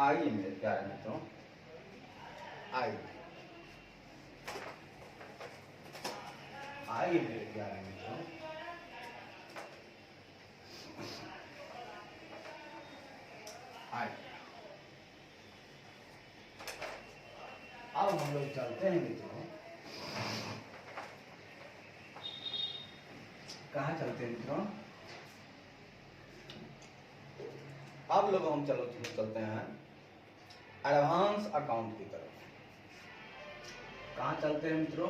आइए मेरे प्यारे मित्रों, आइए आइए मेरे प्यारे मित्रों, आइए। अब हम लोग चलते हैं मित्रों, कहाँ चलते हैं मित्रों? अब लोग हम चलते हैं एडवांस अकाउंट की तरफ। कहाँ चलते हैं मित्रों?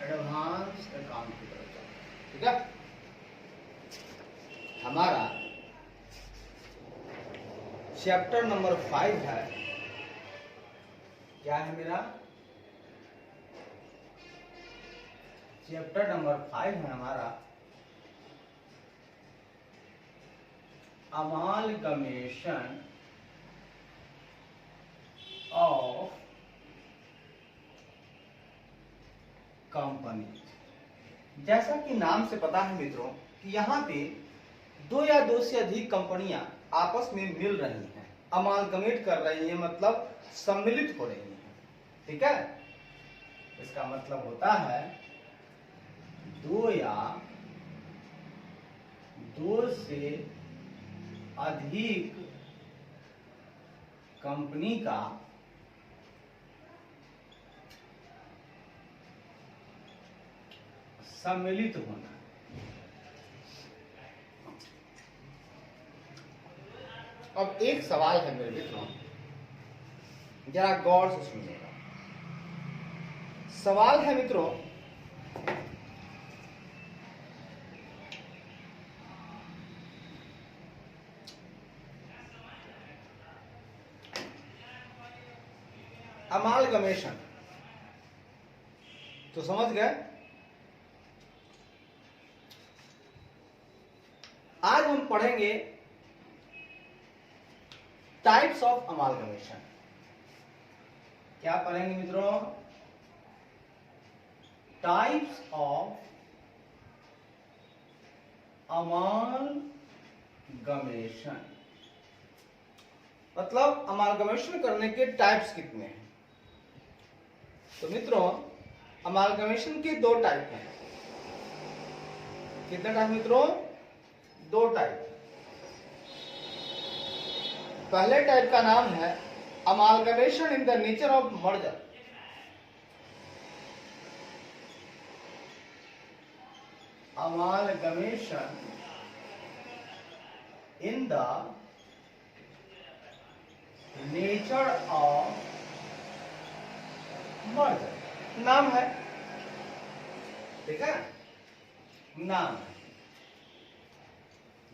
एडवांस अकाउंट की तरफ चलते हैं। ठीक है, हमारा चैप्टर नंबर 5 है। क्या है मेरा? चैप्टर नंबर 5 है हमारा अमालगमेशन ऑफ कंपनी। जैसा कि नाम से पता है मित्रों कि यहाँ पे दो या दो से अधिक कंपनियां आपस में मिल रही हैं, अमालगमेट कर रही हैं, मतलब सम्मिलित हो रही हैं। ठीक है, इसका मतलब होता है दो या दो से अधिक कंपनी का सम्मिलित होना। अब एक सवाल है मेरे मित्रों, जरा गौर से सुनिएगा। सवाल है मित्रों, अमालगमेशन तो समझ गए। आज हम पढ़ेंगे टाइप्स ऑफ अमालगमेशन। क्या पढ़ेंगे मित्रों? टाइप्स ऑफ अमालगमेशन, मतलब अमालगमेशन करने के टाइप्स कितने हैं। तो मित्रों, अमालगमेशन के दो टाइप हैं। कितने टाइप मित्रों? दो टाइप। पहले टाइप का नाम है amalgamation in the nature of merger. Amalgamation in the nature of merger. नाम है, ठीक है, नाम है।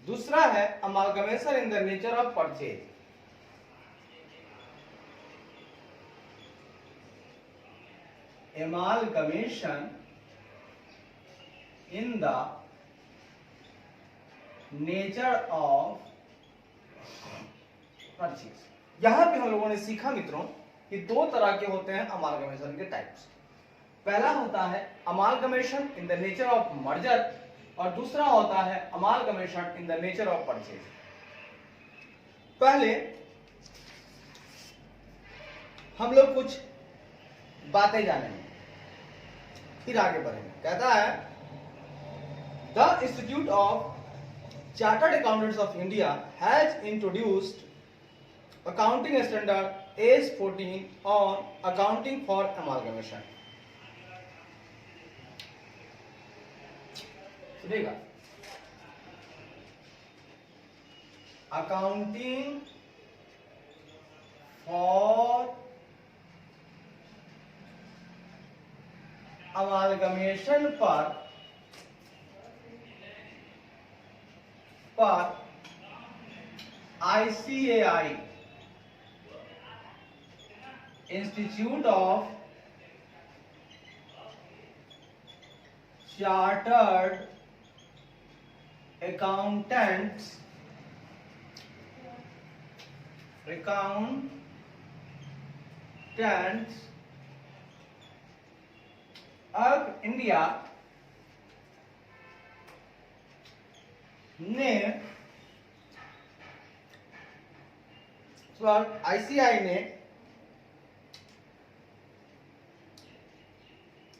दूसरा है amalgamation in the nature of purchase. amalgamation in the nature of purchase। यहां पे हम लोगों ने सीखा मित्रों कि दो तरह के होते हैं अमालगमेशन के टाइप्स। पहला होता है amalgamation in the nature of merger और दूसरा होता है amalgamation in the nature of purchase. पहले हम लोग कुछ बातें जानेंगे, फिर आगे बढ़ेंगे। कहता है the institute of chartered accountants of India has introduced accounting standard AS14 on accounting for amalgamation. सुनिएगा, अकाउंटिंग फॉर अमालगमेशन पर ICAI institute of chartered accountants of India ने आईसीआई ने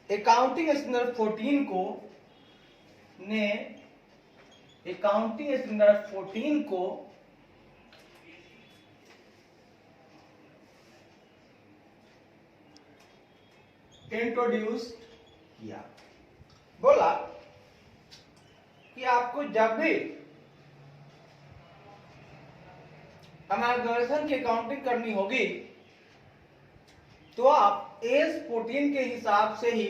अकाउंटिंग स्टैंडर्ड 14 को इंट्रोड्यूस किया। बोला कि आपको जब भी अमालगमेशन की अकाउंटिंग करनी होगी तो आप एज 14 के हिसाब से ही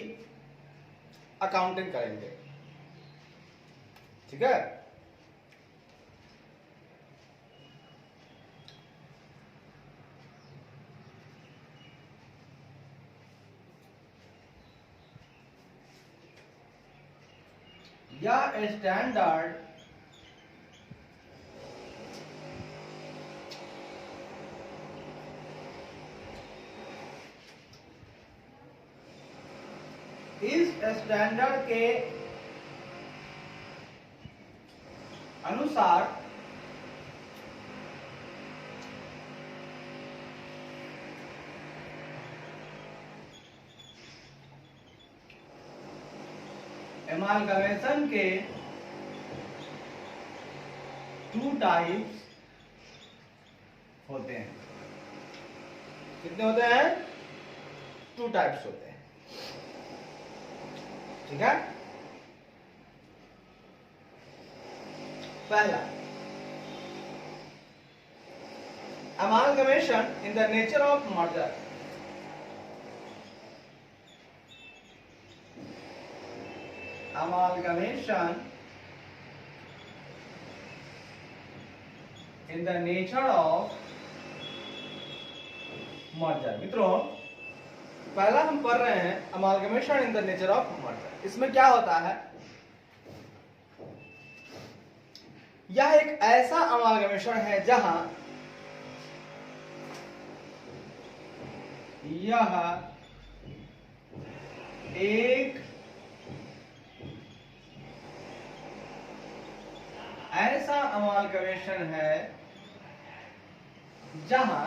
अकाउंटिंग करेंगे। ठीक है। यह स्टैंडर्ड इस स्टैंडर्ड के अनुसार एमालगमेशन के 2 टाइप्स होते हैं। कितने होते हैं? 2 टाइप्स होते हैं। ठीक है। पहला, amalgamation in the nature of merger। amalgamation in the nature of merger। मित्रों, पहला हम पढ़ रहे हैं amalgamation in the nature of merger। इसमें क्या होता है? यह एक ऐसा अमालगमेशन है जहां यह एक ऐसा अमालगमेशन है जहां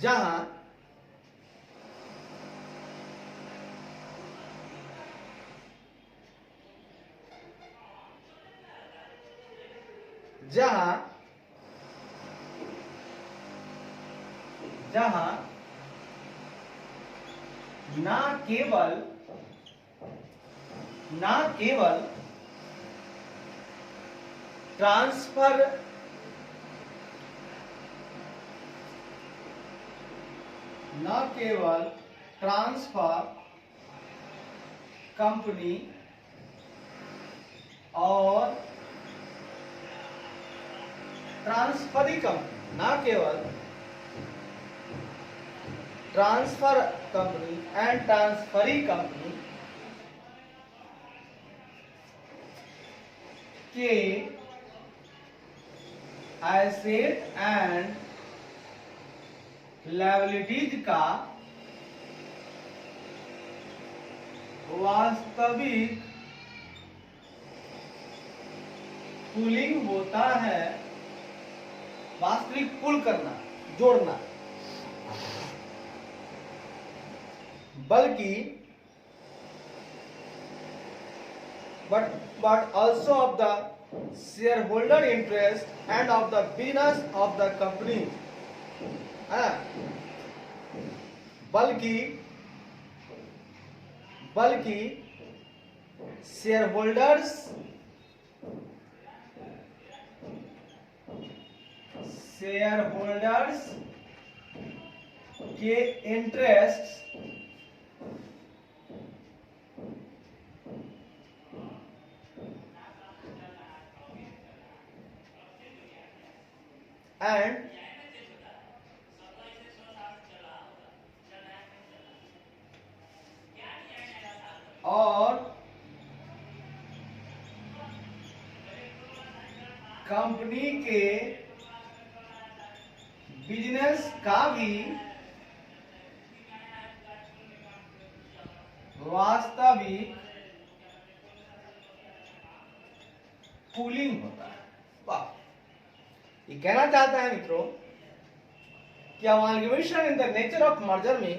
जहां जहां जहां ना केवल ट्रांसफर कंपनी और ट्रांसफरी कंपनी, ना केवल transfer company and transferee company के एसेट एंड लायबिलिटीज का वास्तविक पूलिंग होता है। वास्तविक पुल करना, जोड़ना, बल्कि but also of the shareholder interest and of the business of the company। बल्कि शेयरहोल्डर्स के इंटरेस्ट एंड और कंपनी के बिजनेस का भी वास्तविक पूलिंग होता है। वाह, ये कहना चाहता है मित्रों कि amalgamation in the nature of merger में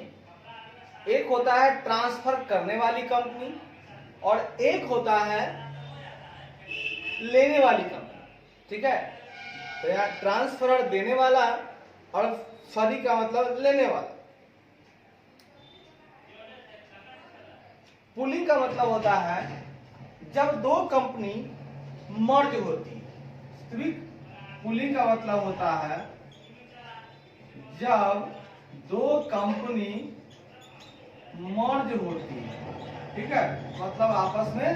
एक होता है ट्रांसफर करने वाली कंपनी और एक होता है लेने वाली कंपनी। ठीक है, तो यहाँ ट्रांसफर देने वाला और फरी का मतलब लेने वाला। पूलिंग का मतलब होता है जब दो कंपनी मर्ज होती है। पूलिंग का मतलब होता है जब दो कंपनी मर्ज होती है, ठीक है, मतलब आपस में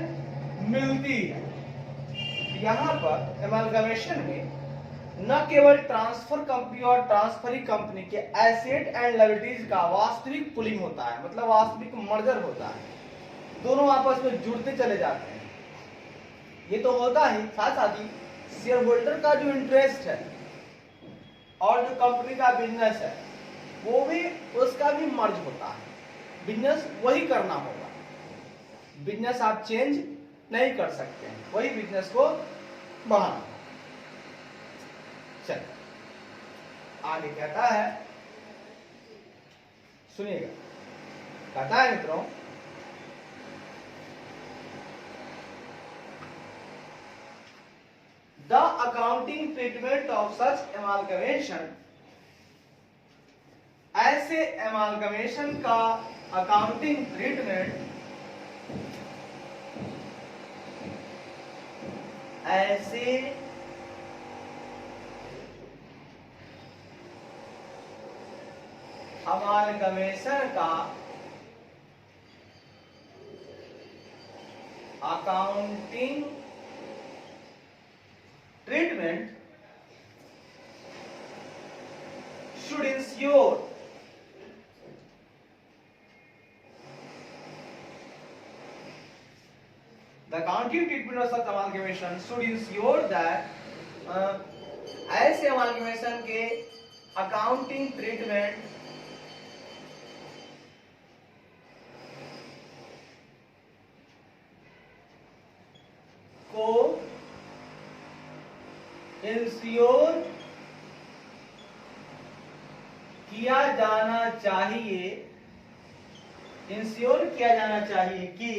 मिलती है। यहां पर एमालगमेशन में न केवल ट्रांसफर कंपनी और ट्रांसफरी कंपनी के एसेट एंड लायबिलिटीज का वास्तविक पुलिंग होता है, मतलब वास्तविक मर्जर होता है, दोनों आपस में जुड़ते चले जाते हैं। ये तो होता ही, साथ साथ ही शेयर होल्डर का जो इंटरेस्ट है और जो कंपनी का बिजनेस है वो भी, उसका भी मर्ज होता है। बिजनेस वही करना होगा, बिजनेस आप चेंज नहीं कर सकते हैं, वही बिजनेस को बढ़ाना। चल आगे कहता है, सुनिएगा, कहता है मित्रों, the accounting treatment of such amalgamation, ऐसे एमालगमेशन का अकाउंटिंग ट्रीटमेंट ऐसे अमालगमेशन का accounting treatment should ensure the accounting treatment of such amalgamation should ensure that ऐसे amalgamation के accounting treatment को इंश्योर किया जाना चाहिए, इंश्योर किया जाना चाहिए कि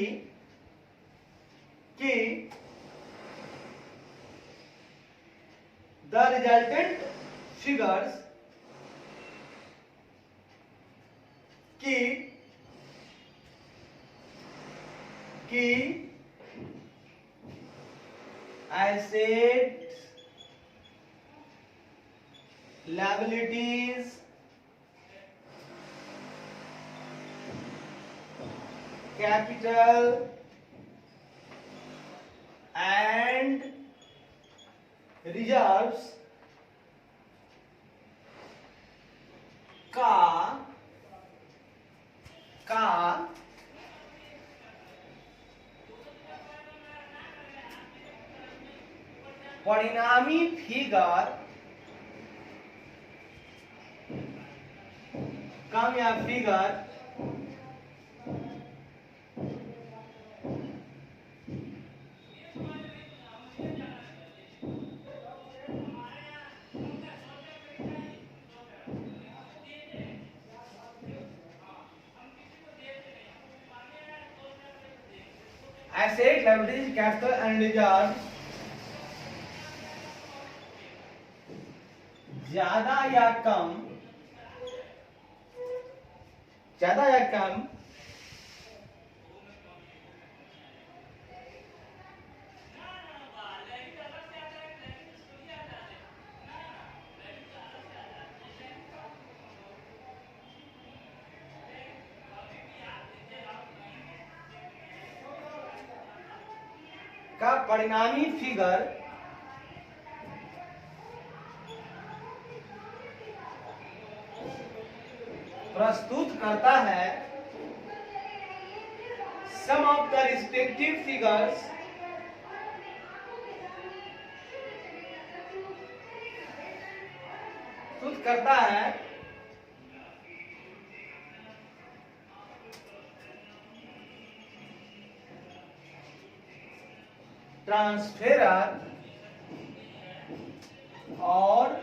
द रिजल्टेंट फिगर्स, कि asset liabilities capital and reserves का परिणामी फिगर कम या figure asset liabilities capital and reserve ज्यादा या कम का परिणामी फिगर प्रस्तुत करता है। सम ऑफ द रिस्पेक्टिव फिगर्स प्रस्तुत करता है ट्रांसफेरर और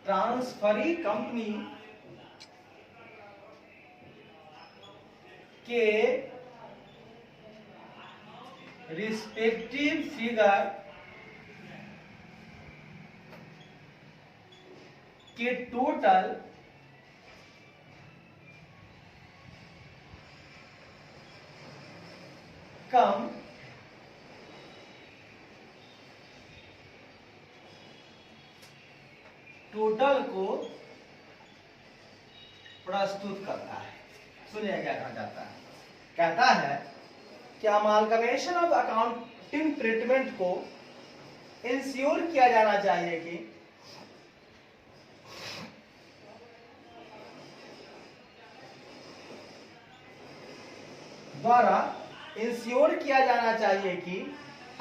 ट्रांसफरी कंपनी के रिस्पेक्टिव फिगर के टोटल कम टोटल को प्रस्तुत करता है। सुनिए क्या कहा जाता है। कहता है कि अमालगमेशन ऑफ अकाउंटिंग ट्रीटमेंट को इंश्योर किया जाना चाहिए कि द्वारा इंश्योर किया जाना चाहिए कि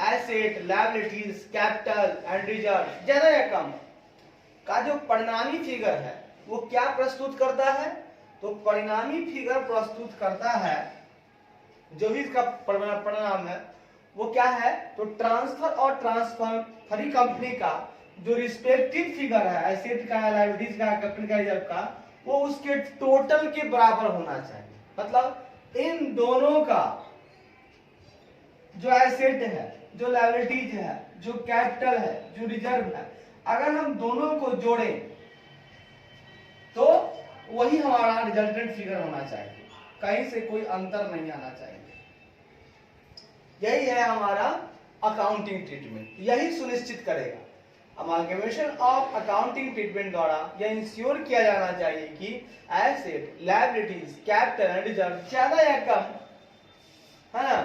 asset, liabilities, capital and reserve ज्यादा या कम का जो परिणामी फिगर है वो क्या प्रस्तुत करता है। तो परिणामी फिगर प्रस्तुत करता है, जो भी इसका परिणाम है वो क्या है। तो ट्रांसफर और ट्रांसफरी कंपनी का जो रिस्पेक्टिव फिगर है एसेट का, लायबिलिटीज का, कैपिटल का, रिजर्व का, वो उसके टोटल के बराबर होना चाहिए। मतलब इन दोनों का जो एसेट है, जो लायबिलिटीज है, जो कैपिटल है, जो रिजर्व है, अगर हम दोनों को जोड़ें तो वही हमारा रिजल्टेंट फिगर होना चाहिए, कहीं से कोई अंतर नहीं आना चाहिए। यही है हमारा अकाउंटिंग ट्रीटमेंट, यही सुनिश्चित करेगा। अमालगमेशन ऑफ अकाउंटिंग ट्रीटमेंट द्वारा यह इंश्योर किया जाना चाहिए कि asset, liabilities, capital and reserve ज्यादा या कम, है ना,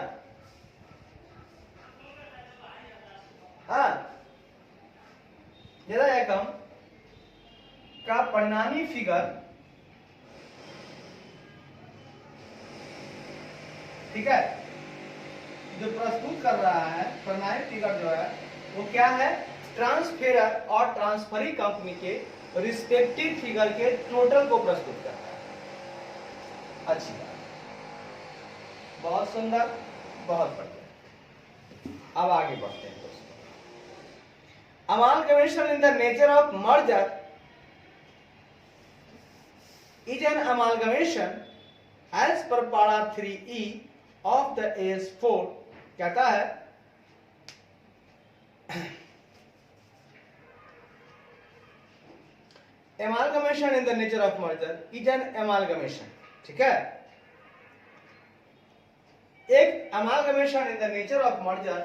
हाँ, ज्यादा या कम का परिणामी फिगर, ठीक है, जो प्रस्तुत कर रहा है परिणामी फिगर जो है वो क्या है, ट्रांसफेरर और ट्रांसफरी कंपनी के रिस्पेक्टिव फिगर के टोटल को प्रस्तुत करता है। अच्छी बात, बहुत सुंदर, बहुत बढ़िया। अब आगे बढ़ते हैं दोस्तों। Amalgamation in the nature of merger is an amalgamation as per para 3E of the AS4। कहता है amalgamation in the nature of merger is an amalgamation, ठीक है। एक amalgamation in the nature of merger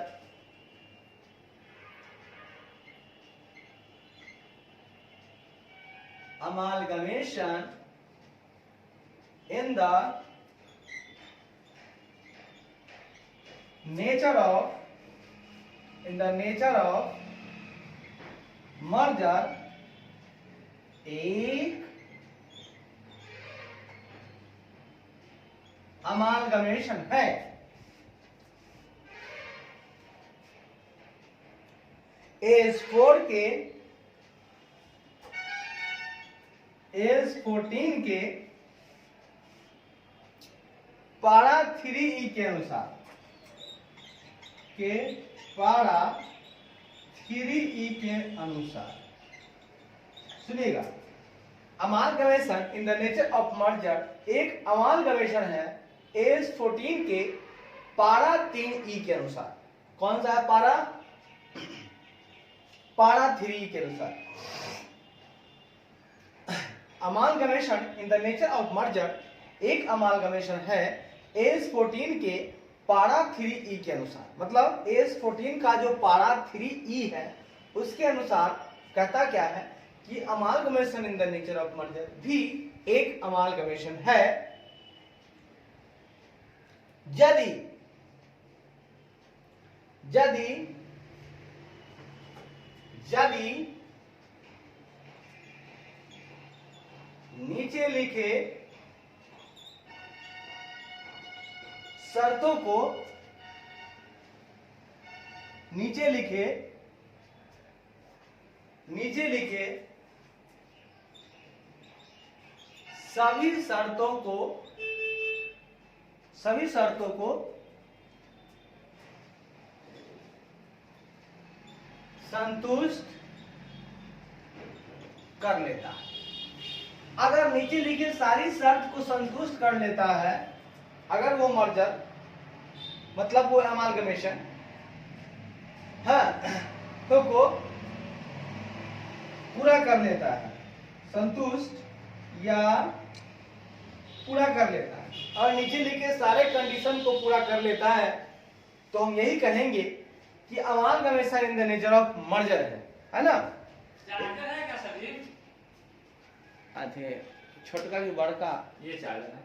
amalgamation in the nature of merger एक amalgamation है। AS4 के AS14 के पारा 3E के अनुसार, सुनिएगा, amalgamation in the nature of merger एक अमालगमेशन है AS14 के पारा 3E के अनुसार। कौन सा है पारा? पारा 3E के अनुसार। Amalgamation in the nature of merger एक अमालगमेशन है AS14 के पारा 3E के अनुसार। मतलब AS14 का जो पारा 3E है उसके अनुसार कहता क्या है कि amalgamation in the nature of merger भी एक अमालगमेशन है यदि नीचे लिखे शर्तों को नीचे लिखे सभी शर्तों को संतुष्ट कर लेता है। अगर नीचे लिखी सारी शर्त को संतुष्ट कर लेता है, अगर वो मर्जर मतलब वो अमालगमेशन तो को पूरा कर लेता है, संतुष्ट या पूरा कर लेता है, और नीचे लिखे सारे कंडीशन को पूरा कर लेता है, तो हम यही कहेंगे कि amalgamation in the nature of merger है ना। चार्जर है क्या सभी? आधे छोटका की बड़का ये चार्जर है।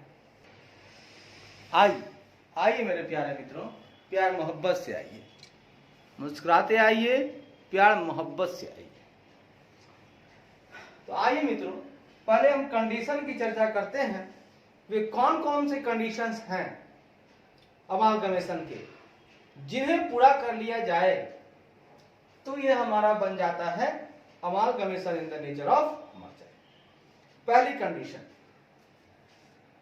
आइए मेरे प्यारे मित्रों, प्यार मोहब्बत से आइए, मुस्कुराते आइए, प्यार मोहब्बत से आइए। तो आइए मित्रों, पहले हम कंडीशन की चर्चा करते हैं। वे कौन कौन से कंडीशंस हैं अमालगमेशन के, जिन्हें पूरा कर लिया जाए तो ये हमारा बन जाता है amalgamation in the nature of merger. पहली कंडीशन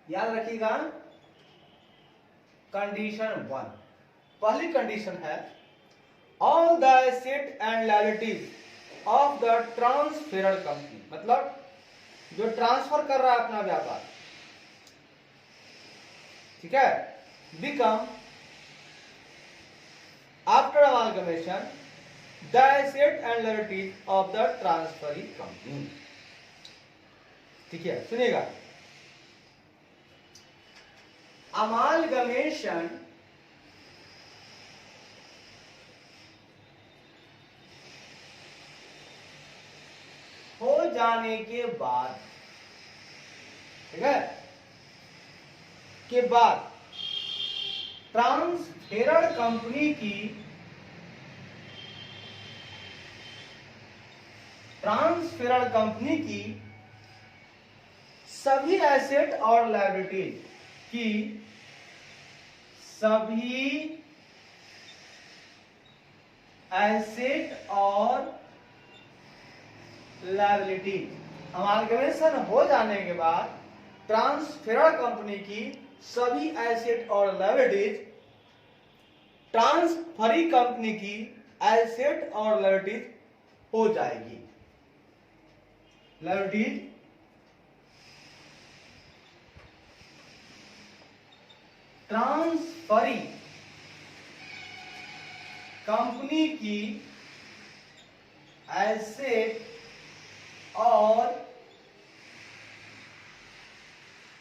याद रखिएगा, कंडीशन 1। पहली कंडीशन है all the asset and liabilities of the transferor company, मतलब जो ट्रांसफर कर रहा है अपना व्यापार, ठीक है, become after amalgamation the asset and liabilities of the transferee company. ठीक है, सुनिएगा, अमालगमेशन हो जाने के बाद, ठीक है, के बाद ट्रांसफेरर कंपनी की सभी एसेट और लायबिलिटीज की सभी एसेट और लायबिलिटीज, अमालगमेशन हो जाने के बाद ट्रांसफेरर कंपनी की सभी एसेट और लायबिलिटीज, ट्रांसफरी कंपनी की एसेट और लायबिलिटीज हो जाएगी। लायबिलिटीज ट्रांसफरी कंपनी की एसेट और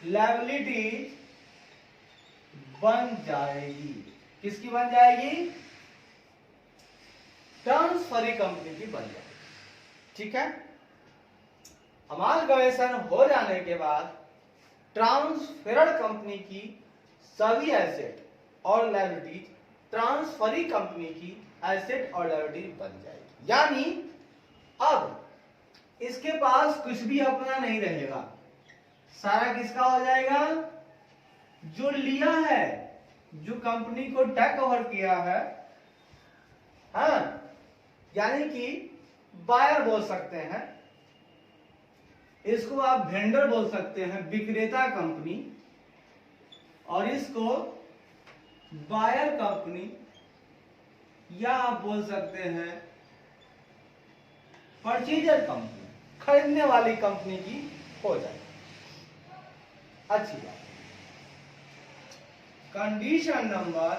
लायबिलिटी बन जाएगी। किसकी बन जाएगी? ट्रांसफरी कंपनी की बन जाएगी। ठीक है, अमालगमेशन हो जाने के बाद ट्रांसफेरर कंपनी की सभी एसेट और लायबिलिटी ट्रांसफरी कंपनी की एसेट और लायबिलिटी बन जाएगी। यानी अब इसके पास कुछ भी अपना नहीं रहेगा, सारा किसका हो जाएगा? जो लिया है, जो कंपनी को टेक ओवर किया है, हाँ, यानी कि बायर बोल सकते हैं, इसको आप वेंडर बोल सकते हैं, विक्रेता कंपनी, और इसको बायर कंपनी, या आप बोल सकते हैं परचेजर कंपनी, खरीदने वाली कंपनी की हो जाए। अच्छी बात। कंडीशन नंबर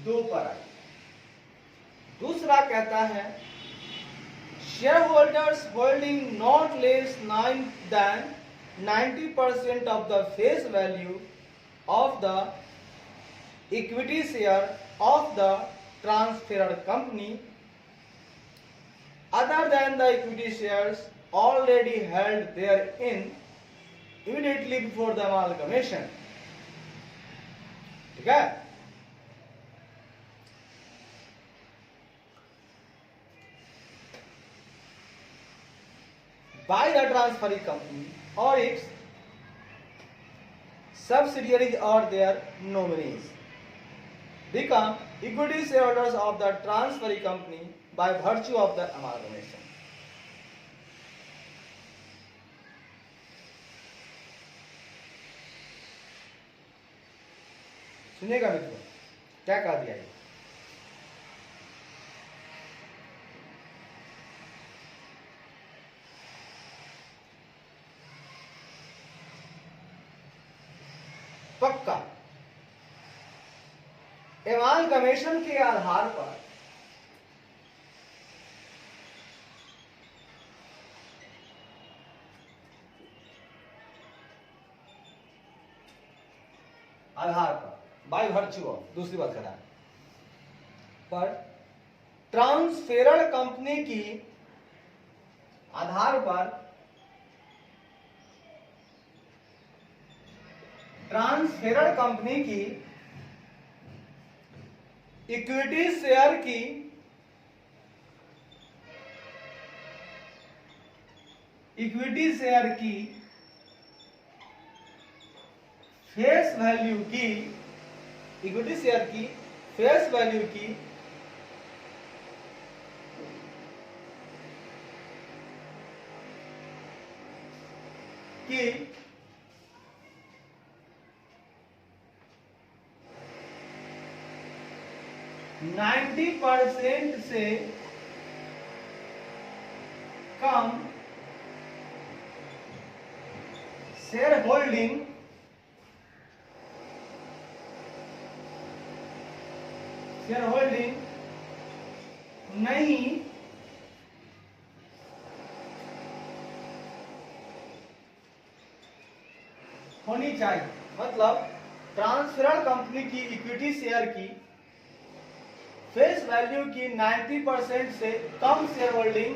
2 पर आइए। दूसरा कहता है shareholders holding not less than 90% of the face value of the equity share of the transferor company other than the equity shares already held therein immediately before the amalgamation. ठीक है, by the transferring company or its subsidiaries or their nominees become equity shareholders of the transferring company by virtue of the amalgamation. सुनिएगा मित्रों, क्या कह दिया है? पक्का एमालगमेशन के आधार पर बाय वर्च्यू ऑफ, दूसरी बात करा पर ट्रांसफेरर कंपनी की आधार पर ट्रांसफेरर कंपनी की इक्विटी शेयर की फेस वैल्यू की इक्विटी शेयर की फेस वैल्यू की 90% से कम शेयर होल्डिंग नहीं होनी चाहिए। मतलब ट्रांसफरर कंपनी की इक्विटी शेयर की फेस वैल्यू की 90% से कम शेयर होल्डिंग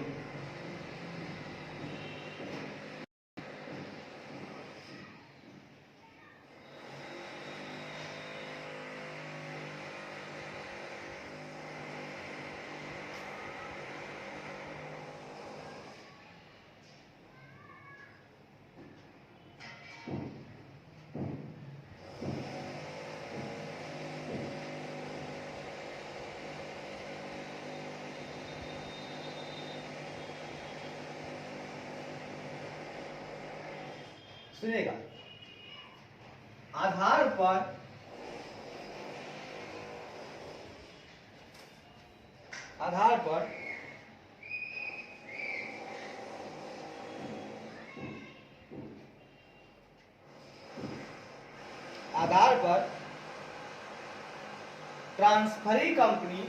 सुनिएगा आधार पर ट्रांसफरी कंपनी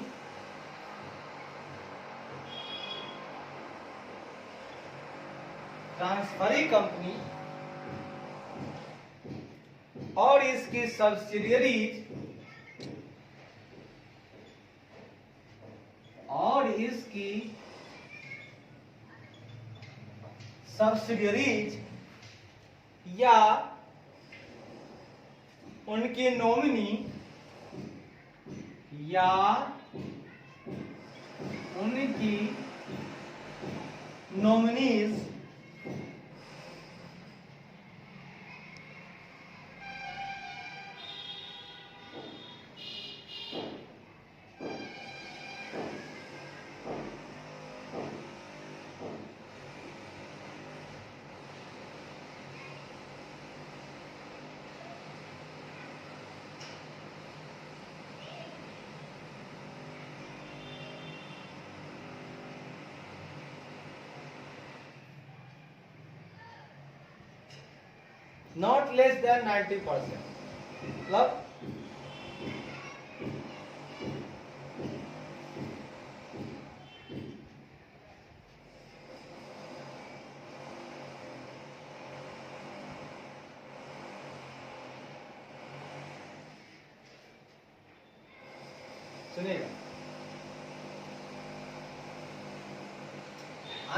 और इसकी सब्सिडियरीज या उनकी नॉमिनीज नॉट लेस देन 90%। मतलब सुनिएगा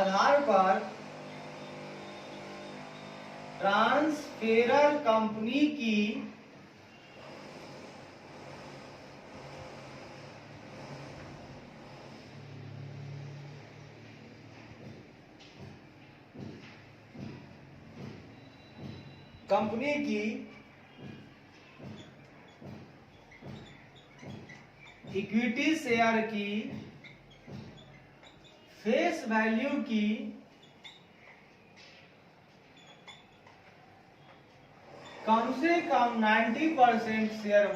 आधार पर ट्रांसफेरर कंपनी की इक्विटी शेयर की फेस वैल्यू की कम से कम 90% share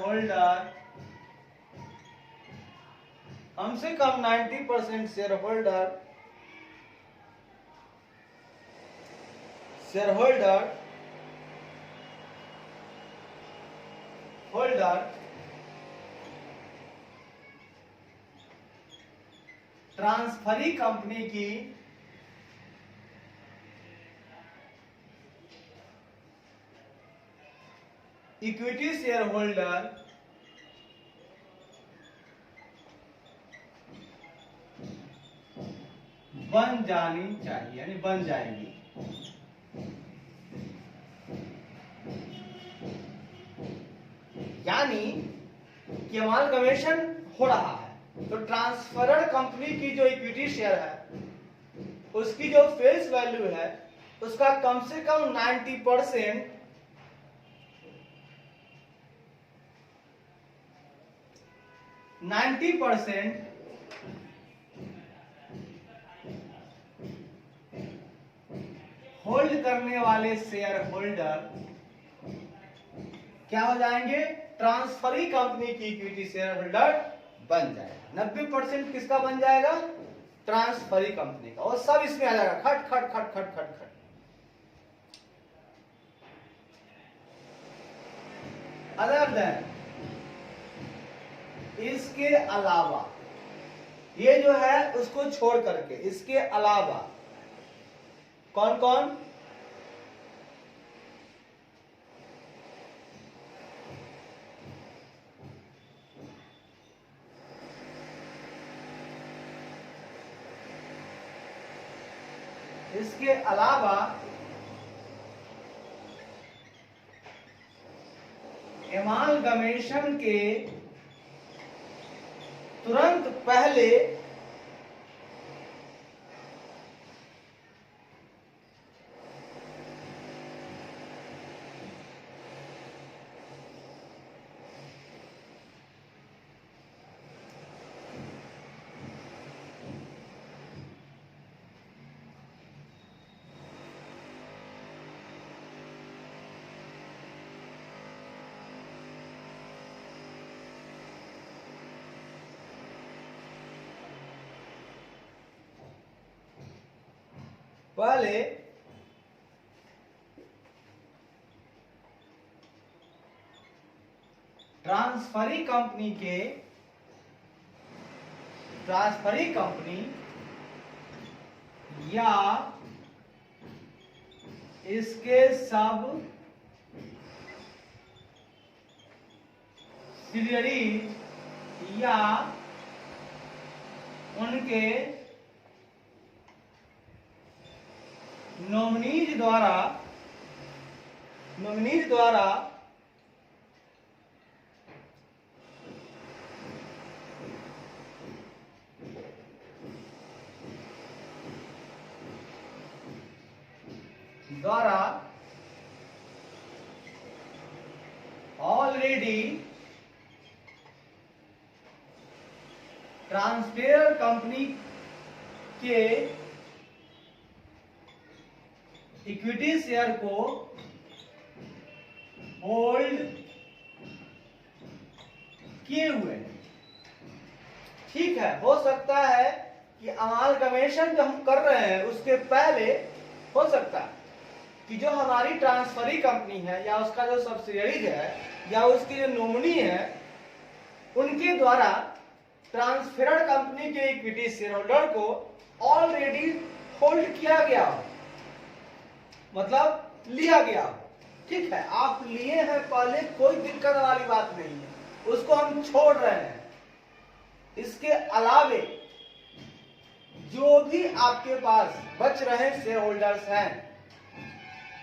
holder holder transferee company की इक्विटी शेयर होल्डर बन जानी चाहिए, यानी बन जाएगी। यानी कि अमालगमेशन हो रहा है तो ट्रांसफरर कंपनी की जो इक्विटी शेयर है उसकी जो फेस वैल्यू है उसका कम से कम 90% होल्ड करने वाले शेयर होल्डर क्या हो जाएंगे, ट्रांसफरी कंपनी की इक्विटी शेयर होल्डर बन जाएगा। 90% किसका बन जाएगा, ट्रांसफरी कंपनी का, और सब इसमें आ जाएगा, खट खट खट खट खट खट। अदर देन इसके अलावा, ये जो है उसको छोड़ करके इसके अलावा कौन कौन, इसके अलावा एमालगमेशन के तुरंत पहले ट्रांसफरी कंपनी या इसके सब सिडियरीज या उनके नॉमिनीज द्वारा ऑलरेडी ट्रांसफर कंपनी के इक्विटी शेयर को होल्ड किए हुए हैं। ठीक है, हो सकता है कि अमालगमेशन जो हम कर रहे हैं उसके पहले हो सकता है कि जो हमारी ट्रांसफरी कंपनी है या उसका जो सब्सिडियरीज है या उसकी जो नॉमिनी है उनके द्वारा ट्रांसफर्ड कंपनी के इक्विटी शेयर होल्डर को ऑलरेडी होल्ड किया गया हो, मतलब लिया गया हो। ठीक है, आप लिए हैं पहले, कोई दिक्कत वाली बात नहीं है, उसको हम छोड़ रहे हैं। इसके अलावे जो भी आपके पास बच रहे शेयर होल्डर्स हैं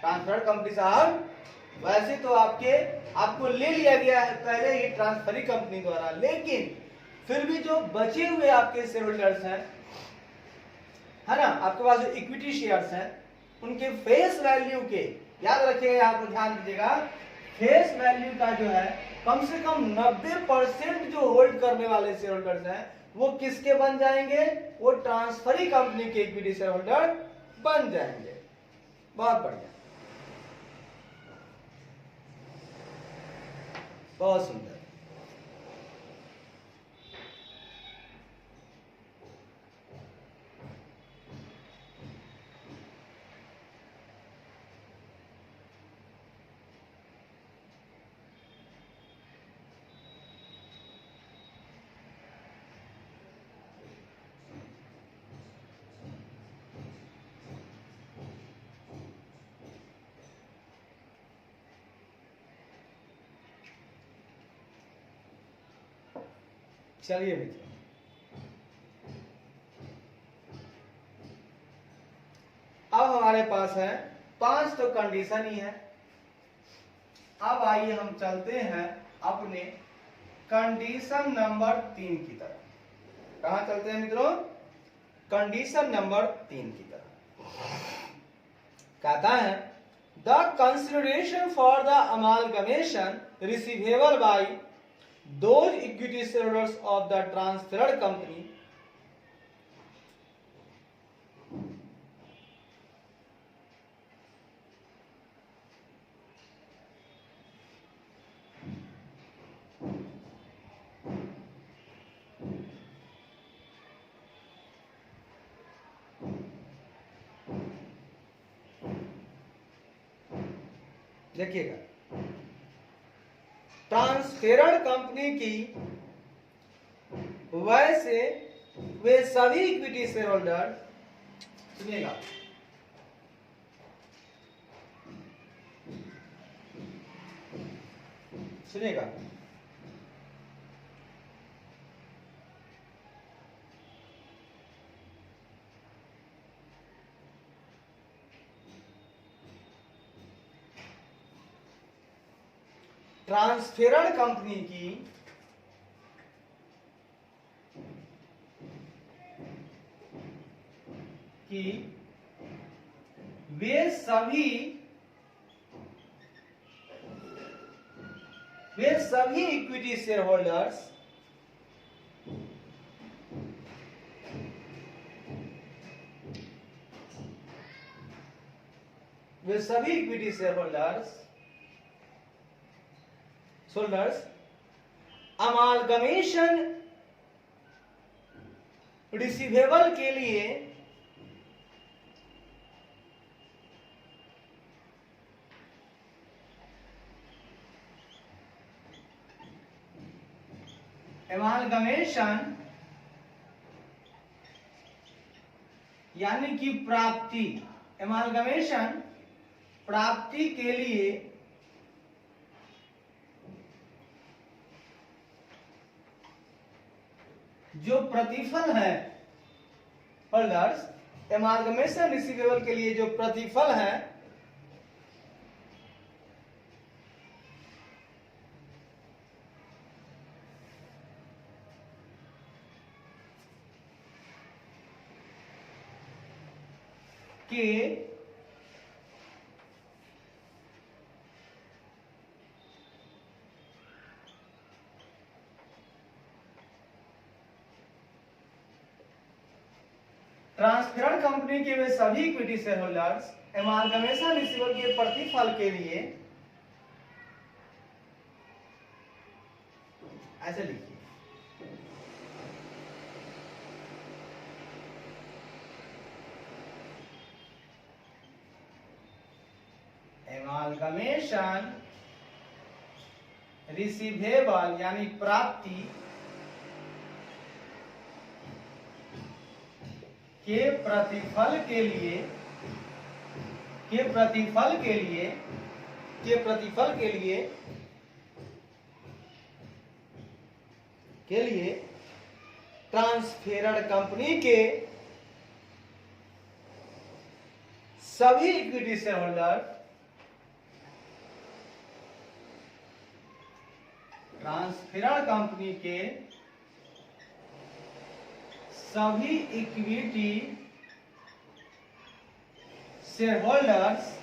ट्रांसफर कंपनी साहब, वैसे तो आपको ले लिया गया है पहले ही ट्रांसफरी कंपनी द्वारा, लेकिन फिर भी जो बचे हुए आपके शेयर होल्डर्स हैं, है ना, आपके पास जो इक्विटी शेयर्स हैं उनके फेस वैल्यू के, याद रखिएगा, यहाँ पर ध्यान दीजिएगा, फेस वैल्यू का जो है कम से कम 90% जो होल्ड करने वाले शेयर होल्डर्स हैं वो किसके बन जाएंगे, वो ट्रांसफरी कंपनी के इक्विटी शेयर होल्डर बन जाएंगे। बहुत बढ़िया, बहुत सुंदर। चलिए मित्रों, अब हमारे पास है 5 तो कंडीशन ही है। अब आइए हम चलते हैं अपने कंडीशन नंबर 3 की तरफ। कहां चलते हैं मित्रों? कंडीशन नंबर 3 की तरफ। कहता है the consideration for the amalgamation receivable by those equity shareholders of the transferred company देखिएगा, ट्रांसफेरड कंपनी की वैसे वे सभी इक्विटी शेयर होल्डर, सुनिएगा, सुनिएगा, ट्रांसफेरड कंपनी की वे सभी equity share holders amalgamation receivable के लिए एमालगमेशन यानी कि प्राप्ति, एमालगमेशन प्राप्ति के लिए जो प्रतिफल है होल्डर्स, एमालगमेशन रिसीवेबल के लिए जो प्रतिफल है कि ट्रांसफेरड कंपनी के वे सभी इक्विटी शेयर होल्डर्स एमालगमेशन रिसीवेबल के प्रतिफल के लिए, ऐसे लिखिए, एमालगमेशन रिसीवेबल यानी प्राप्ति के प्रतिफल के लिए ट्रांसफेरड कंपनी के सभी इक्विटी शेयर होल्डर, ट्रांसफेरड कंपनी के सभी इक्विटी शेयर होल्डर्स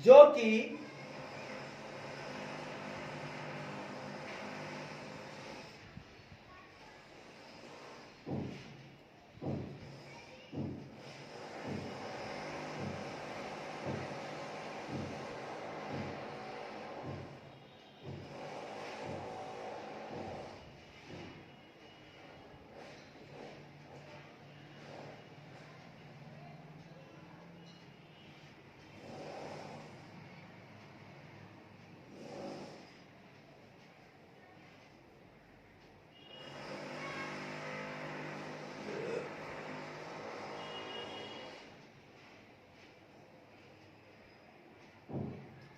जो कि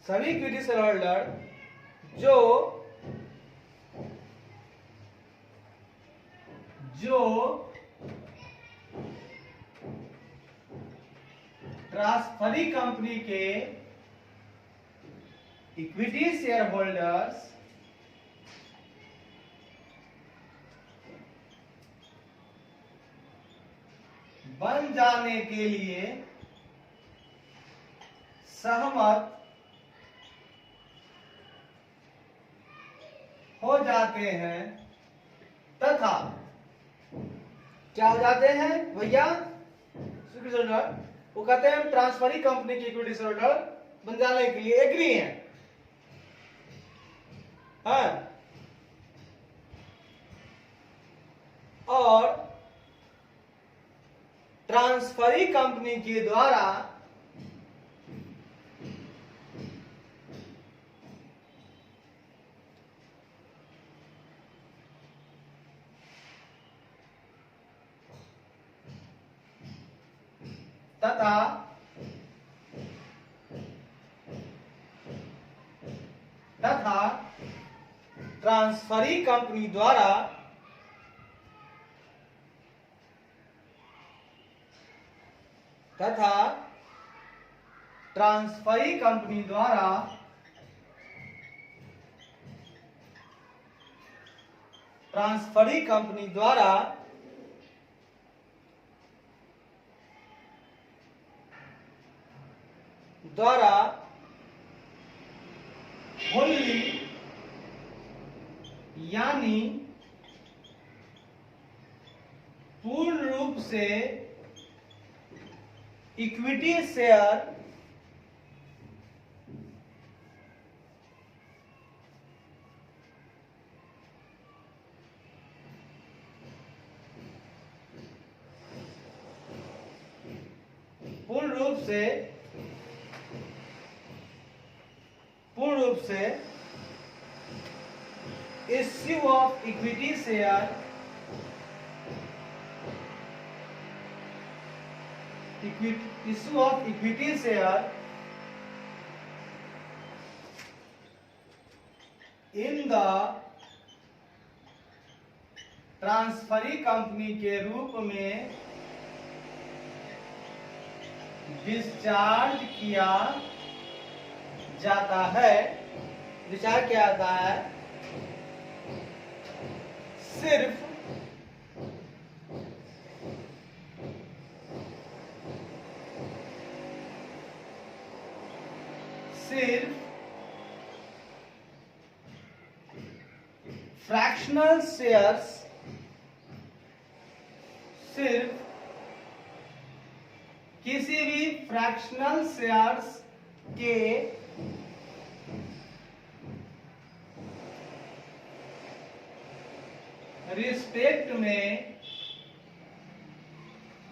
सभी इक्विटी शेयर होल्डर जो ट्रांसफरी कंपनी के इक्विटी शेयर होल्डर्स बन जाने के लिए सहमत हो जाते हैं तथा क्या हो जाते हैं भैया, वो कहते हैं ट्रांसफरी कंपनी की इक्विटी शेयर होल्डर बन जाने के लिए एग्री हैं। हाँ? और ट्रांसफरी कंपनी के द्वारा तथा ट्रांसफरी कंपनी द्वारा होल्ली यानी पूर्ण रूप से इक्विटी शेयर पूर्ण रूप से issue of equity share in the transferee company के रूप में डिस्चार्ज किया जाता है। डिस्चार्ज किया जाता है सिर्फ फ्रैक्शनल शेयर्स, सिर्फ किसी भी फ्रैक्शनल शेयर्स के रिस्पेक्ट में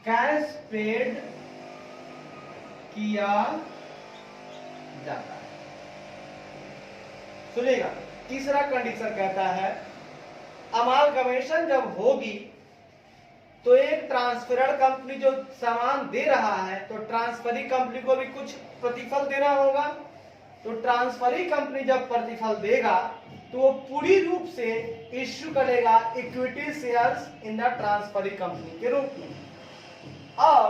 कैश पेड किया जाता है। सुनिएगा, तीसरा कंडीशन कहता है अमालगमेशन जब होगी तो एक ट्रांसफरर कंपनी जो सामान दे रहा है तो ट्रांसफरी कंपनी को भी कुछ प्रतिफल देना होगा। तो ट्रांसफरी कंपनी जब प्रतिफल देगा तो वो पूरी रूप से इश्यू करेगा equity shares in the transferee company के रूप में। और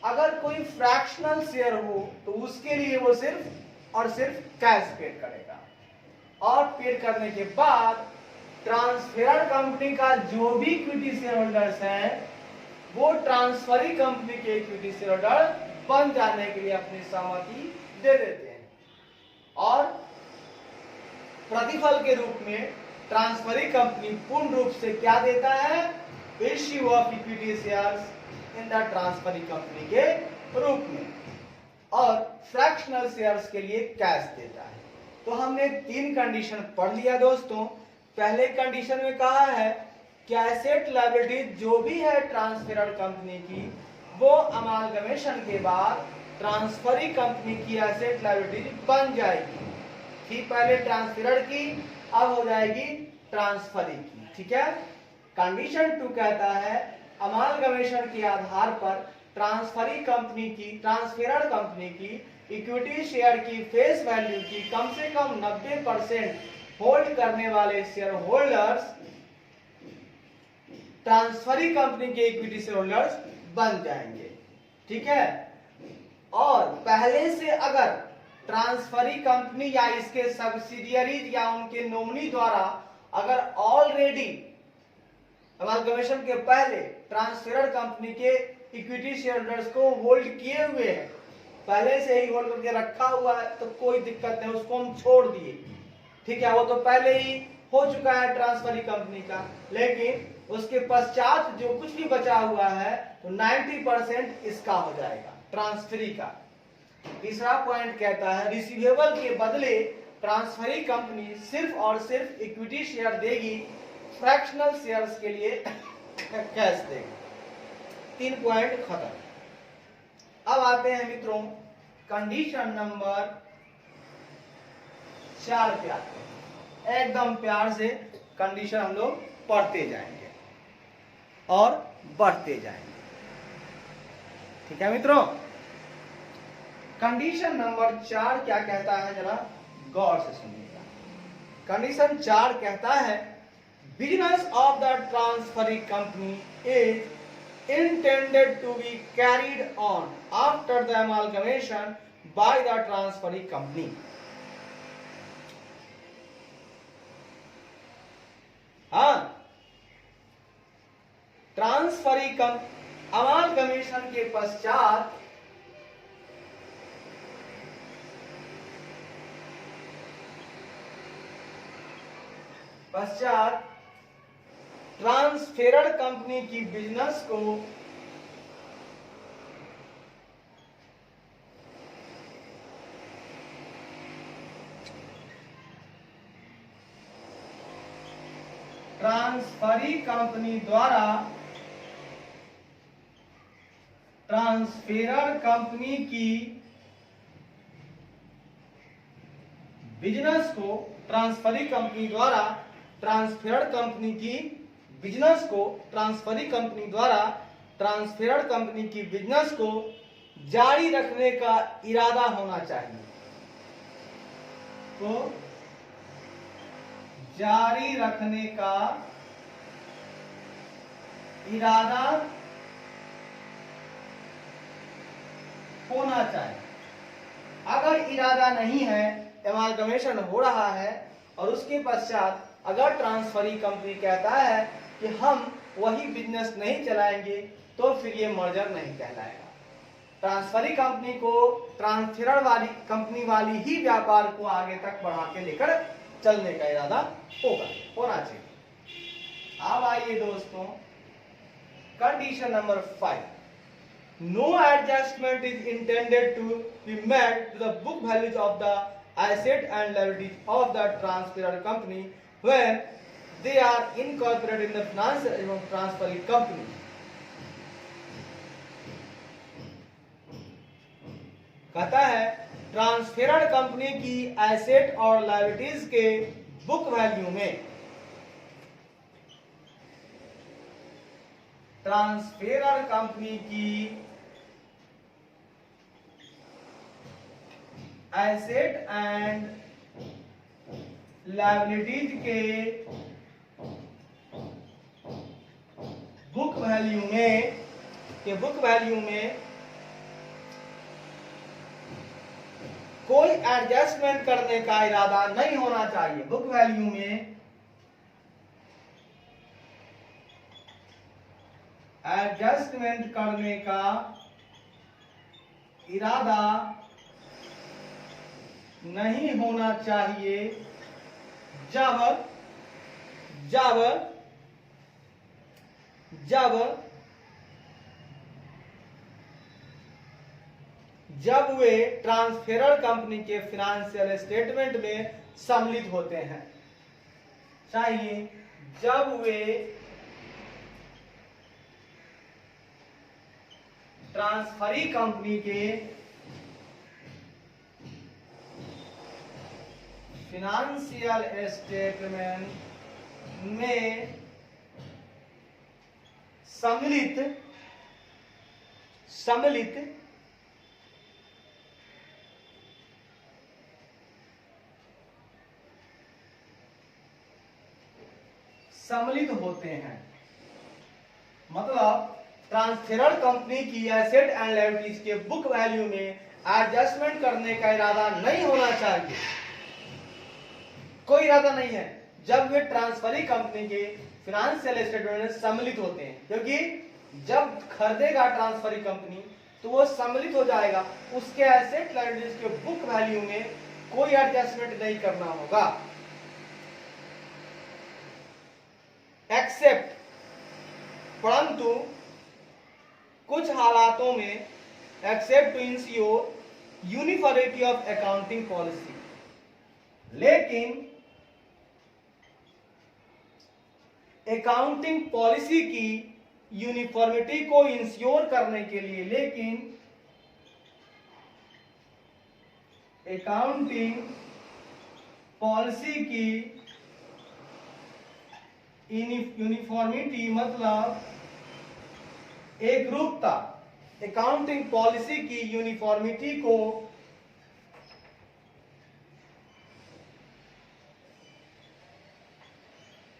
अगर कोई फ्रैक्शनल शेयर हो तो उसके लिए वो सिर्फ और सिर्फ कैश पेड करेगा। और पेड करने के बाद ट्रांसफरर कंपनी का जो भी इक्विटी शेयर होल्डर्स हैं वो ट्रांसफरी कंपनी के इक्विटी शेयर होल्डर बन जाने के लिए अपनी सहमति दे देते हैं। और प्रतिफल के रूप में ट्रांसफरी कंपनी पूर्ण रूप से क्या देता है, issue of equity shares in the transferee company के रूप में, और फ्रैक्शनल शेयर्स के लिए कैश देता है। तो हमने 3 कंडीशन पढ़ लिया दोस्तों। पहले कंडीशन में कहा है कि एसेट लायबिलिटी जो भी है ट्रांसफरर कंपनी की वो अमालगमेशन के बाद ट्रांसफरी कंपनी की एसेट लायबिलिटी बन जाएगी। थी पहले ट्रांसफरर की, अब हो जाएगी ट्रांसफरी की। ठीक है। कंडीशन 2 कहता है अमालगमेशन के आधार पर ट्रांसफरर कंपनी की इक्विटी शेयर की फेस वैल्यू की कम से कम 90% होल्ड करने वाले शेयर होल्डर्स ट्रांसफरी कंपनी के इक्विटी शेयर होल्डर्स बन जाएंगे। ठीक है, और पहले से अगर ट्रांसफरी कंपनी या इसके सब्सिडियरीज या उनके नॉमिनी द्वारा अगर ऑलरेडी अमालगमेशन के पहले ट्रांसफर कंपनी के इक्विटी शेयर होल्डर्स को होल्ड किए हुए हैं, पहले से ही होल्ड करके रखा हुआ है, तो कोई दिक्कत नहीं, उसको हम छोड़ दिए। ठीक है, वो तो पहले ही हो चुका है ट्रांसफरी कंपनी का, लेकिन उसके पश्चात जो कुछ भी बचा हुआ है तो 90% इसका हो जाएगा, ट्रांसफरी का। तीसरा पॉइंट कहता है रिसीवेबल के बदले ट्रांसफरी कंपनी सिर्फ और सिर्फ इक्विटी शेयर देगी, फ्रैक्शनल शेयर्स के लिए कैश देगी। 3 पॉइंट खत्म। अब आते हैं मित्रों कंडीशन नंबर 4 पे आते हैं। एकदम प्यार से कंडीशन हम लोग पढ़ते जाएंगे और बढ़ते जाएंगे। ठीक है मित्रों, कंडीशन नंबर 4 क्या कहता है, जरा गौर से सुनिएगा। कंडीशन 4 कहता है business of the transferee company is intended to be carried on after the amalgamation by the transferring company. हाँ, ट्रांसफरी अमालगमेशन के पश्चात ट्रांसफेरर कंपनी की बिजनेस को ट्रांसफरी कंपनी द्वारा ट्रांसफेरर कंपनी की बिजनेस को ट्रांसफरी कंपनी द्वारा ट्रांसफेरर कंपनी की बिजनेस को ट्रांसफरी कंपनी द्वारा ट्रांसफेरर कंपनी की बिजनेस को जारी रखने का इरादा होना चाहिए। तो जारी रखने का इरादा होना चाहिए। अगर इरादा नहीं है, एमालगमेशन हो रहा है और उसके पश्चात अगर ट्रांसफरी कंपनी कहता है कि हम वही बिजनेस नहीं चलाएंगे, तो फिर ये मर्जर नहीं कहलाएगा। ट्रांसफरी कंपनी को ट्रांसफरर वाली कंपनी वाली ही व्यापार को आगे तक बढ़ा के लेकर चलने का इरादा होना चाहिए। अब आइए दोस्तों condition number 5, no adjustment is intended to be made to the book values of the asset and liabilities of the transferor company when they are incorporated in the financial transferring company. कहता है ट्रांसफेरर company की asset और liabilities के book value में ट्रांसफेरर company की asset and liabilities के book value में कोई एडजस्टमेंट करने का इरादा नहीं होना चाहिए। बुक वैल्यू में एडजस्टमेंट करने का इरादा नहीं होना चाहिए जब वे ट्रांसफेरर कंपनी के फाइनेंशियल स्टेटमेंट में सम्मिलित होते हैं। चाहिए जब वे ट्रांसफरी कंपनी के फाइनेंशियल स्टेटमेंट में सम्मिलित सम्मिलित होते हैं। मतलब ट्रांसफरर कंपनी की एसेट एंड लायबिलिटीज के बुक वैल्यू में एडजस्टमेंट करने का इरादा नहीं होना चाहिए, कोई इरादा नहीं है जब वे ट्रांसफरी कंपनी के फाइनेंशियल स्टेटमेंट में सम्मिलित होते हैं, क्योंकि जब खरीदेगा ट्रांसफरी कंपनी तो वो सम्मिलित हो जाएगा, उसके एसेट लायबिलिटीज के बुक वैल्यू में कोई एडजस्टमेंट नहीं करना होगा। एक्सेप्ट, परंतु कुछ हालातों में except to ensure uniformity of accounting policy, लेकिन अकाउंटिंग पॉलिसी की यूनिफॉर्मिटी को इंश्योर करने के लिए, लेकिन अकाउंटिंग पॉलिसी की यूनिफॉर्मिटी मतलब एकरूपता, अकाउंटिंग पॉलिसी की यूनिफॉर्मिटी को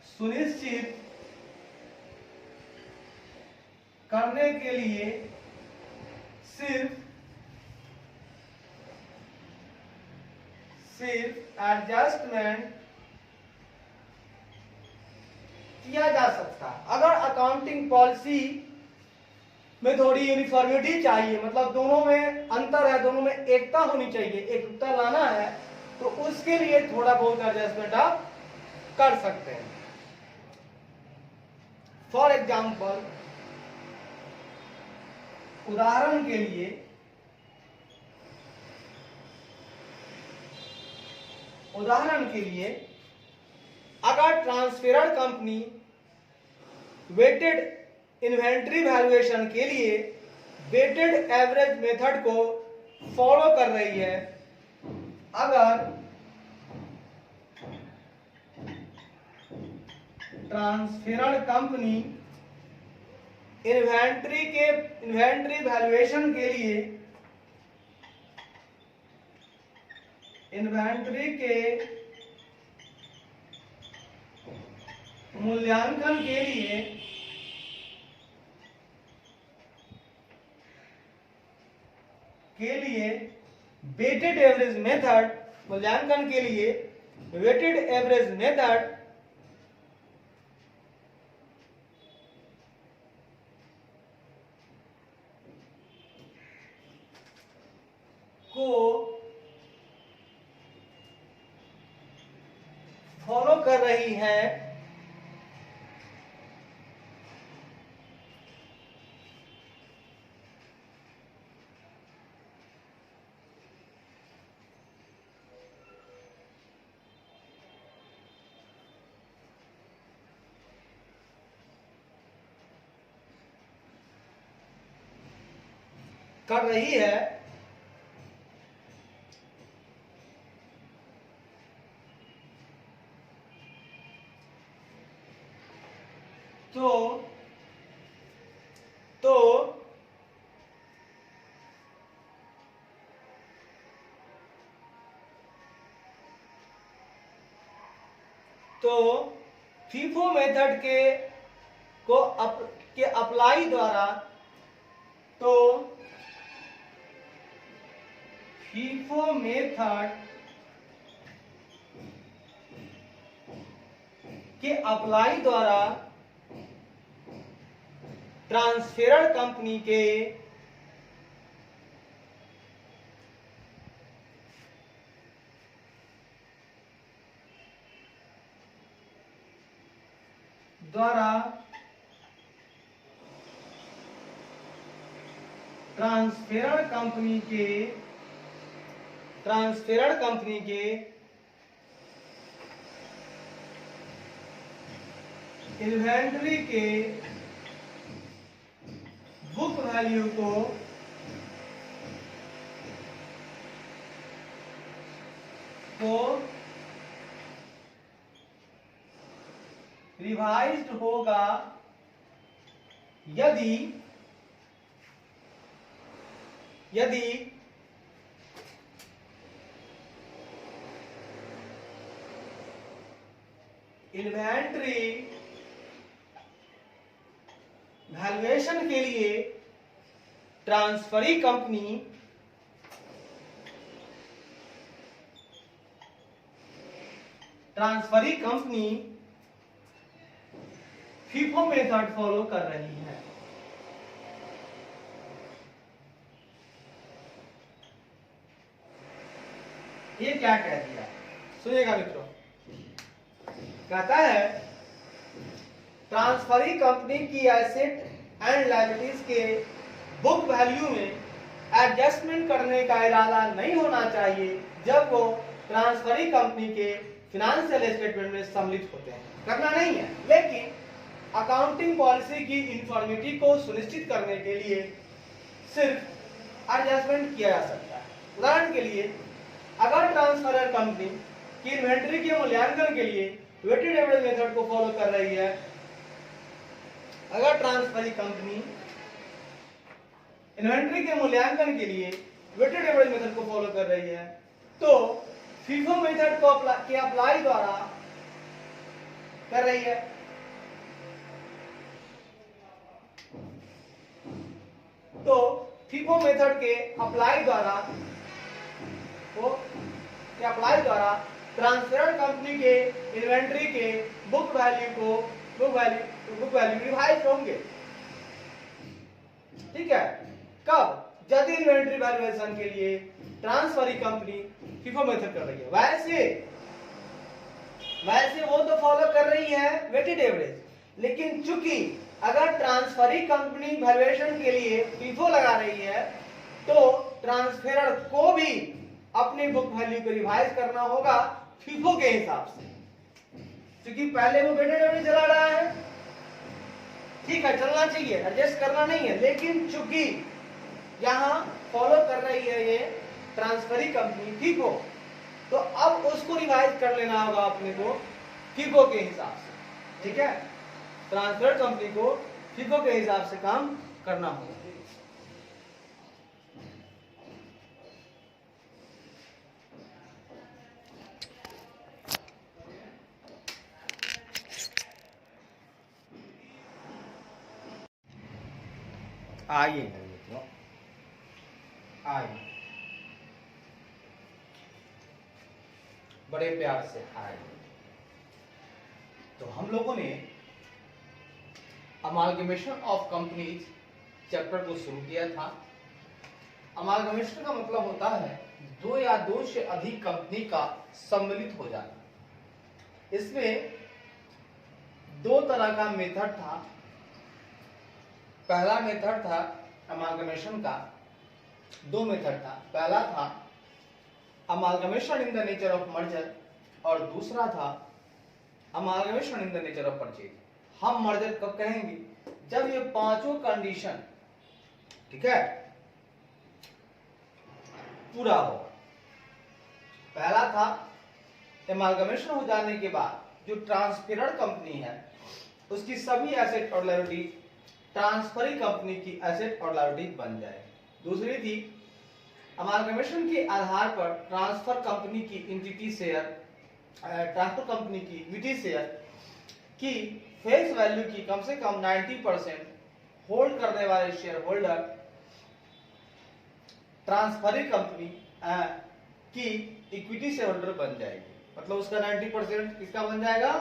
सुनिश्चित करने के लिए सिर्फ एडजस्टमेंट किया जा सकता है। अगर अकाउंटिंग पॉलिसी में थोड़ी यूनिफॉर्मिटी चाहिए, मतलब दोनों में अंतर है, दोनों में एकता होनी चाहिए, एकता लाना है, तो उसके लिए थोड़ा बहुत एडजस्टमेंट आप कर सकते हैं। फॉर एग्जाम्पल, उदाहरण के लिए अगर transferor company weighted inventory valuation के लिए वेटेड एवरेज मेथड को फॉलो कर रही है, अगर ट्रांसफरर कंपनी इन्वेंट्री वैल्यूएशन के लिए इन्वेंट्री के मूल्यांकन के लिए वेटेड एवरेज मेथड मूल्यांकन के लिए वेटेड एवरेज मेथड को फॉलो कर रही है, तो फीफो मेथड के अप्लाई द्वारा फीफो मेथड के अप्लाई द्वारा ट्रांसफरर कंपनी के द्वारा ट्रांसफरर कंपनी के इन्वेंट्री के बुक वैल्यू को रिवाइज्ड होगा यदि इन्वेंट्री वैल्यूएशन के लिए transferee company FIFO method follow कर रही है। ये क्या कह दिया, सुनिएगा मित्रों। कहता है ट्रांसफरी कंपनी की एसेट एंड लायबिलिटीज के बुक वैल्यू में एडजस्टमेंट करने का इरादा नहीं होना चाहिए जब वो ट्रांसफरी कंपनी के फाइनेंशियल स्टेटमेंट में सम्मिलित होते हैं। करना नहीं है, लेकिन अकाउंटिंग पॉलिसी की यूनिफॉर्मिटी को सुनिश्चित करने के लिए सिर्फ एडजस्टमेंट किया जा सकता है। उदाहरण के लिए, अगर ट्रांसफरर कंपनी की इन्वेंट्री के मूल्यांकन के लिए वेटेड एवरेज मेथड को फॉलो कर रही है, अगर ट्रांसफरी कंपनी इन्वेंट्री के मूल्यांकन के लिए वेटेड एवरेज मेथड को फॉलो कर रही है, तो फीफो मेथड को अप्लाई द्वारा कर रही है। तो फीफो मेथड के अप्लाई द्वारा ट्रांसफर कंपनी के इन्वेंट्री के बुक वैल्यू रिवाइज होंगे। ठीक है, कब? यदि इन्वेंट्री वैल्यूएशन के लिए ट्रांसफरी कंपनी फीफो मेथड कर रही है। वैसे वो तो फॉलो कर रही है वेटेड एवरेज, लेकिन चूंकि अगर ट्रांसफरी कंपनी वैल्यूएशन के लिए फीफो लगा रही है, तो ट्रांसफरर को भी अपनी बुक वैल्यू को रिवाइज करना होगा फीफो के हिसाब से, क्योंकि पहले वो वेटेड एवरेज चला रहा है। ठीक है, चलना चाहिए, एडजस्ट करना नहीं है, लेकिन चूंकि यहाँ फॉलो कर रही है ये ट्रांसफरी कंपनी फीफो, तो अब उसको रिवाइज कर लेना होगा अपने को फीफो के हिसाब से। ठीक है, ट्रांसफर कंपनी को फीफो के हिसाब से काम करना होगा। आइए मित्रों, आइए, बड़े प्यार से आइए। तो हम लोगों ने अमालगमेशन ऑफ कंपनीज चैप्टर को शुरू किया था। अमालगमेशन का मतलब होता है दो या दो से अधिक कंपनी का सम्मिलित हो जाना। इसमें दो तरह का मेथड था। पहला मेथड था अमालगमेशन का, दो मेथड था। पहला था amalgamation in the nature of merger और दूसरा था amalgamation in the nature of purchase. हम मर्जर कब कहेंगे? जब ये पांचों कंडीशन, ठीक है, पूरा हो। पहला था अमालगमेशन हो जाने के बाद जो ट्रांसफरर कंपनी है उसकी सभी एसेट और लायबिलिटी ट्रांसफरी कंपनी की एसेट और लायबिलिटी बन जाए। दूसरी थी अमालगमेशन के आधार पर ट्रांसफर कंपनी की इक्विटी शेयर, ट्रांसफर कंपनी की इक्विटी शेयर की फेस वैल्यू की कम से कम 90% होल्ड करने वाले शेयर होल्डर ट्रांसफरी कंपनी की इक्विटी शेयर होल्डर बन जाएगी। मतलब उसका 90% किसका बन जाएगा?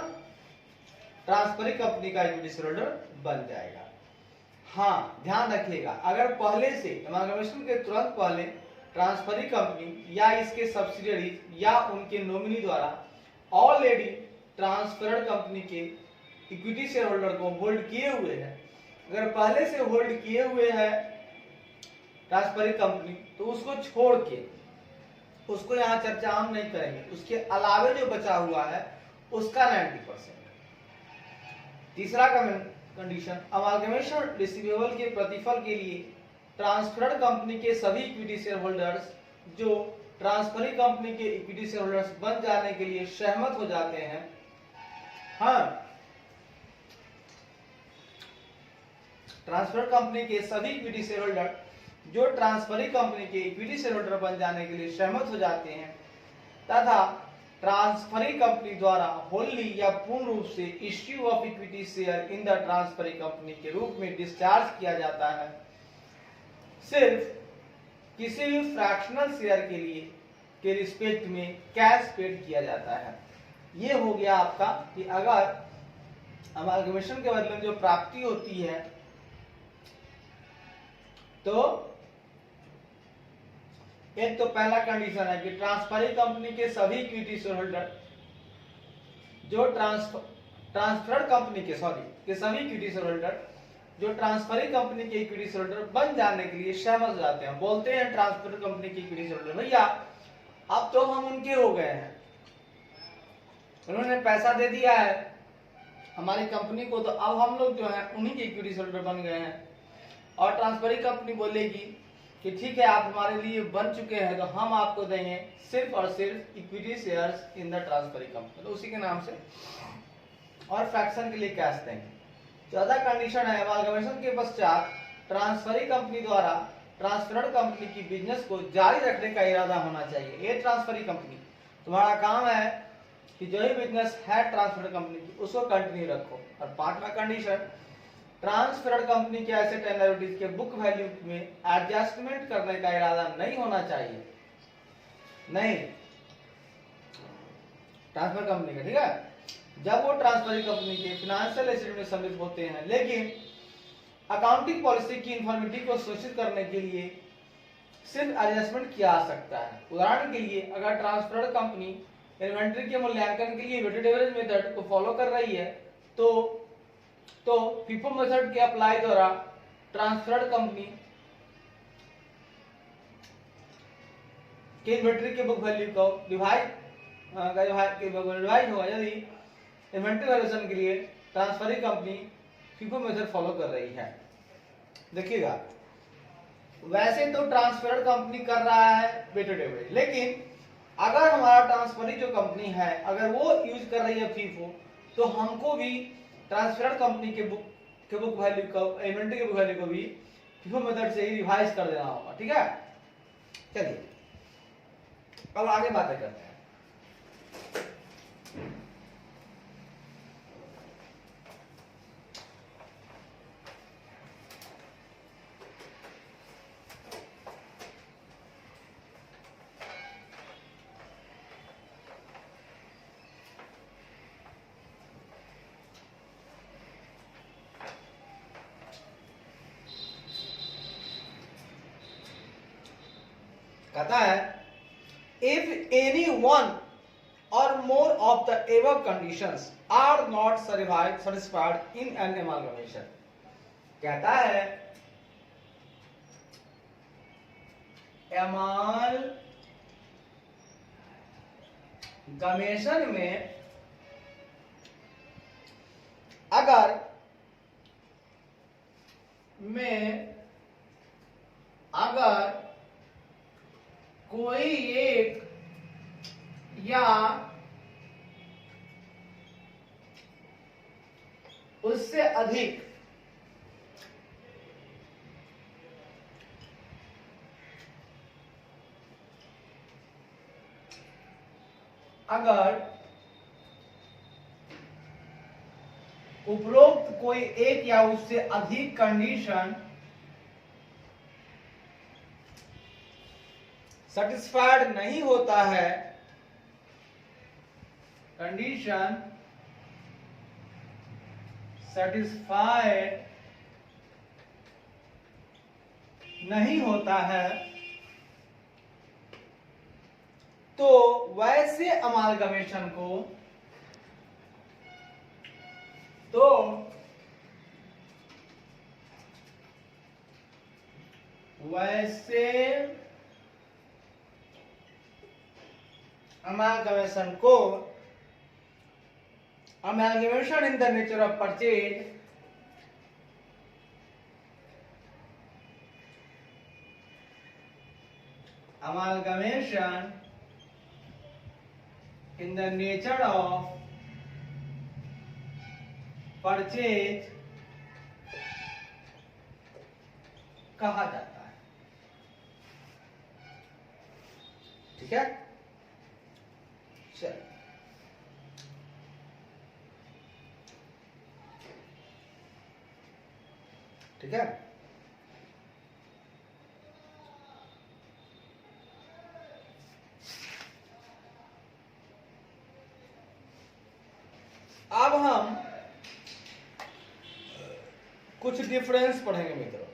ट्रांसफरी कंपनी का इक्विटी शेयर होल्डर बन जाएगा। हाँ, ध्यान रखिएगा, अगर पहले से अमालगमेशन के तुरंत पहले ट्रांसफरी कंपनी या इसके सब्सिडियरी या उनके नॉमिनी द्वारा ऑलरेडी ट्रांसफरर कंपनी के इक्विटी शेयर होल्डर को होल्ड किए हुए हैं, अगर पहले से होल्ड किए हुए हैं ट्रांसफरी कंपनी, तो उसको छोड़ के, उसको यहाँ चर्चा हम नहीं करेंगे, उसके अलावे जो बचा हुआ है उसका 90%। तीसरा कंडीशन, अमालगमेशन रिसीवेबल के प्रतिफल के लिए ट्रांसफरर कंपनी के सभी इक्विटी शेयर होल्डर्स जो ट्रांसफरी कंपनी के इक्विटी शेयर होल्डर्स बन जाने के लिए सहमत हो जाते हैं। हाँ, ट्रांसफर कंपनी के सभी इक्विटी शेयर होल्डर जो ट्रांसफरी कंपनी के इक्विटी शेयर होल्डर बन जाने के लिए सहमत हो जाते हैं तथा ट्रांसफरी कंपनी द्वारा होली या पूर्ण रूप से issue of equity share in the transferee company के रूप में डिस्चार्ज किया जाता है। सिर्फ किसी भी फ्रैक्शनल शेयर के लिए के रिस्पेक्ट में कैश पेड किया जाता है। ये हो गया आपका कि अगर अमालगमेशन के बदले में जो प्राप्ति होती है तो एक तो पहला कंडीशन है कि ट्रांसफरी कंपनी के सभी इक्विटी शेयर होल्डर जो ट्रांसफर्ड कंपनी के सभी इक्विटी शेयर होल्डर जो ट्रांसफरी कंपनी के इक्विटी शेयर होल्डर बन जाने के लिए सहमत हो जाते हैं। बोलते हैं ट्रांसफर कंपनी के इक्विटी शेयर होल्डर, भैया अब तो हम उनके हो गए हैं, उन्होंने पैसा दे दिया है हमारी कंपनी को, तो अब हम लोग जो है उन्हीं के इक्विटी शेयर होल्डर बन गए हैं। और ट्रांसफरी कंपनी बोलेगी कि ठीक है आप हमारे लिए बन चुके हैं, तो हम आपको देंगे सिर्फ और सिर्फ equity shares in the transferee company, तो उसी के नाम से, और फ्रैक्शन के लिए कैश देंगे। चौथा कंडीशन है अमालगमेशन के पश्चात ट्रांसफरी कंपनी द्वारा ट्रांसफर्ड कंपनी की बिजनेस को जारी रखने का इरादा होना चाहिए। ये ट्रांसफरी कंपनी तुम्हारा काम है कि जो ही बिजनेस है ट्रांसफर्ड कंपनी की उसको कंटिन्यू रखो। और पांचवा कंडीशन, ट्रांसफर्ड कंपनी के एसेट एंड लायबिलिटीज के बुक वैल्यू में एडजस्टमेंट करने का इरादा नहीं होना चाहिए। नहीं, ट्रांसफर कंपनी का, ठीक है, जब वो ट्रांसफरी कंपनी के फिनेंशियल एसेट में सम्मिलित होते हैं, लेकिन अकाउंटिंग पॉलिसी की इन्फॉर्मेटिव को सुनिश्चित करने के लिए सिर्फ एडजस्टमेंट किया जा सकता है। उदाहरण के लिए अगर ट्रांसफर्ड कंपनी इन्वेंट्री के मूल्यांकन के लिए वेटेड एवरेज मेथड को फॉलो कर रही है तो फीफो मेथड के अप्लाई द्वारा ट्रांसफर्ड कंपनी के इन्वेंट्री के बुक वैल्यू को डिवाइड होगा यदि इन्वेंट्री वैल्यूएशन के लिए transferee company FIFO method follow कर रही है। देखिएगा, वैसे तो ट्रांसफर्ड कंपनी कर रहा है वेटेड एवरेज, लेकिन अगर हमारा ट्रांसफरी जो कंपनी है अगर वो यूज कर रही है फीफो, तो हमको भी ट्रांसफर्ड कंपनी के बुक वैल्यू को, इन्वेंट्री के बुक वैल्यू को भी फीफो मेथड से ही रिवाइज कर देना होगा। ठीक है, चलिए अब आगे बातें करते हैं। कहता है if any one or more of the above conditions are not satisfied in an amalgamation, कहता है amalgamation में अगर कोई एक या उससे अधिक अगर उपरोक्त कोई एक या उससे अधिक कंडीशन सेटिस्फाइड नहीं होता है, कंडीशन सेटिस्फाइड नहीं होता है, तो वैसे अमालगमेशन को amalgamation in the nature of purchase amalgamation in the nature of purchase कहा जाता है। ठीक है, चल ठीक है। अब हम कुछ डिफरेंस पढ़ेंगे मित्रों,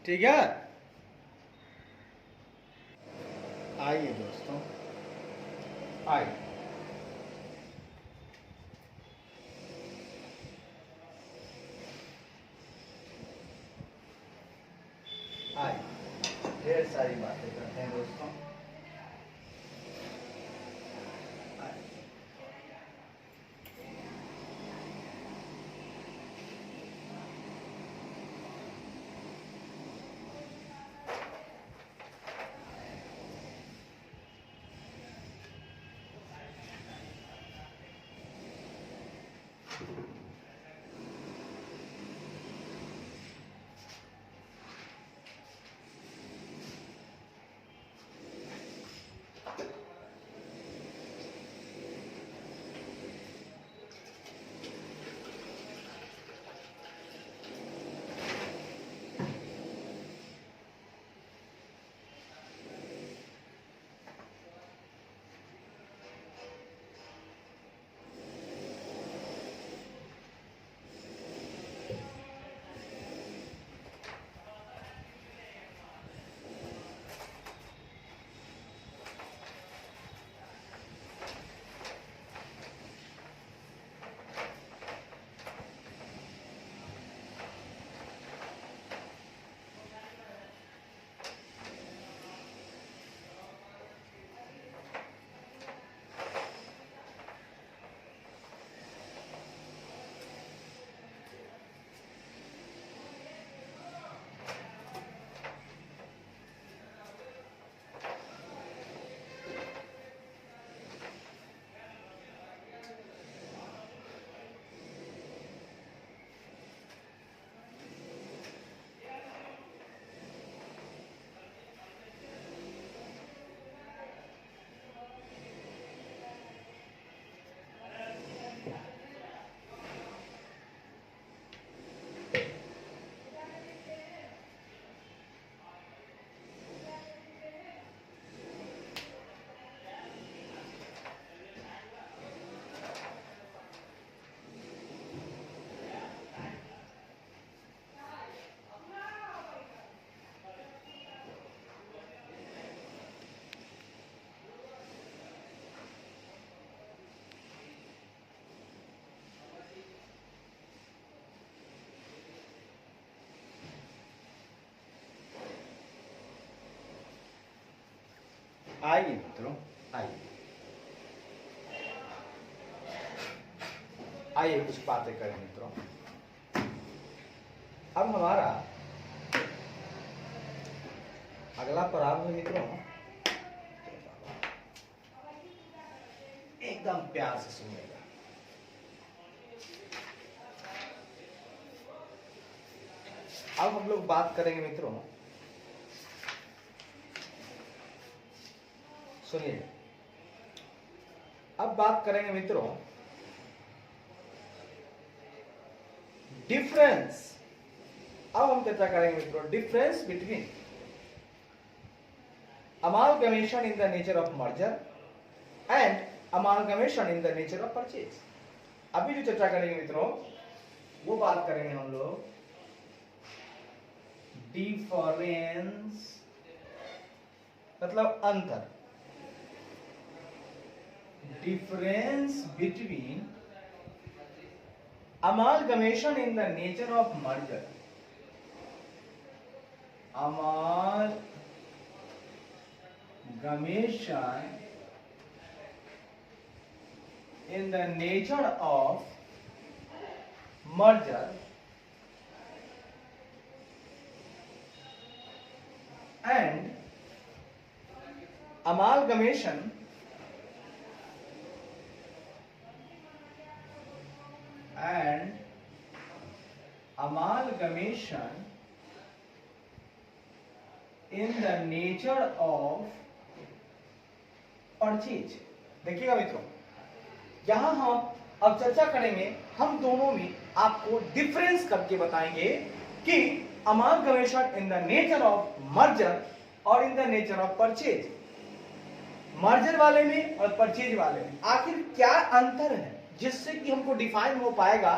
ठीक है। आइए दोस्तों, आइए आइए ढेर सारी बातें करते हैं दोस्तों। आइए मित्रों, आइए आइए कुछ बातें करें मित्रों। अब हमारा अगला पड़ाव है मित्रों, एकदम प्यार से सुनिएगा। अब हम लोग बात करेंगे मित्रों, सुनिए, अब बात करेंगे मित्रों डिफरेंस। अब हम चर्चा करेंगे मित्रों difference between amalgamation in the nature of merger and amalgamation in the nature of purchase। अभी जो चर्चा करेंगे मित्रों वो बात करेंगे हम लोग डिफरेंस मतलब अंतर, difference between amalgamation in the nature of merger, amalgamation in the nature of merger and amalgamation in the nature of purchase. देखिएगा मित्रों, यहां हम अब चर्चा करेंगे, हम दोनों में आपको डिफरेंस करके बताएंगे कि amalgamation in the nature of merger और in the nature of purchase. Merger वाले में और परचेज वाले में आखिर क्या अंतर है, जिससे कि हमको डिफाइन हो पाएगा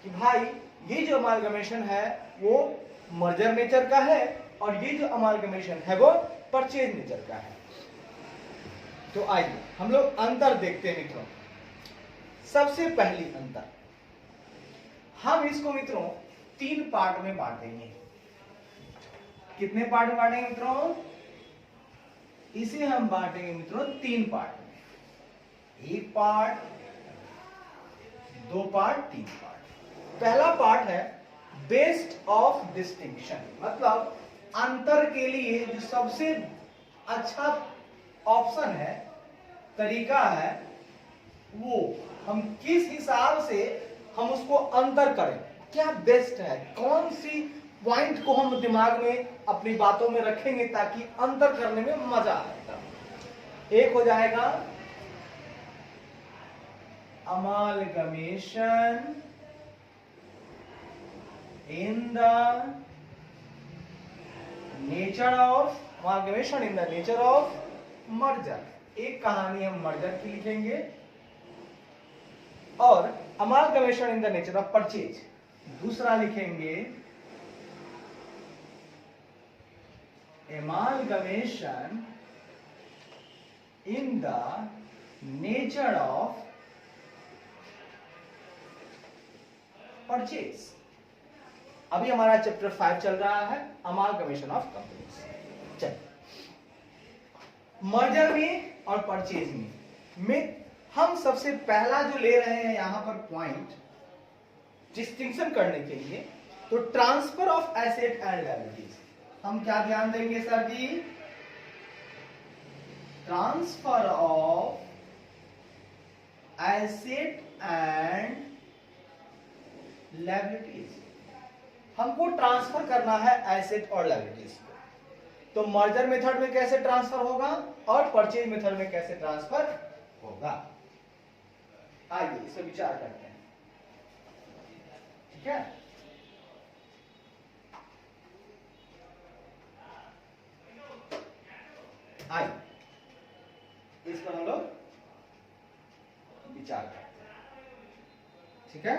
कि भाई ये जो अमालगमेशन है वो मर्जर नेचर का है और ये जो अमालगमेशन है वो परचेज नेचर का है। तो आइए हम लोग अंतर देखते हैं मित्रों। सबसे पहली अंतर, हम इसको मित्रों 3 पार्ट में बांटेंगे। कितने पार्ट में बांटेंगे मित्रों? इसे हम बांटेंगे मित्रों 3 पार्ट में, 1 पार्ट, 2 पार्ट, 3 पार्ट। पहला पार्ट है बेस्ड ऑफ डिस्टिंक्शन, मतलब अंतर के लिए जो सबसे अच्छा ऑप्शन है, तरीका है, वो हम किस हिसाब से हम उसको अंतर करें, क्या बेस्ट है, कौन सी पॉइंट को हम दिमाग में अपनी बातों में रखेंगे ताकि अंतर करने में मजा आएगा। एक हो जाएगा amalgamation in the nature of merger. एक कहानी हम मर्जर की लिखेंगे और amalgamation in the nature of purchase दूसरा लिखेंगे, amalgamation in the nature of purchase. अभी हमारा चैप्टर 5 चल रहा है, अमालगमेशन ऑफ कंपनीज। चलिए, मर्जर में और परचेज में हम सबसे पहला जो ले रहे हैं यहां पर पॉइंट डिस्टिंक्शन करने के लिए, तो transfer of asset and liabilities. हम क्या ध्यान देंगे sir ji? Transfer of asset and liabilities. हमको ट्रांसफर करना है एसेट और लायबिलिटीज को। तो मर्जर मेथड में कैसे ट्रांसफर होगा और परचेज मेथड में कैसे ट्रांसफर होगा, आइए इस पर विचार करते हैं। ठीक है, आइए इस पर हम लोग विचार करते हैं। ठीक है,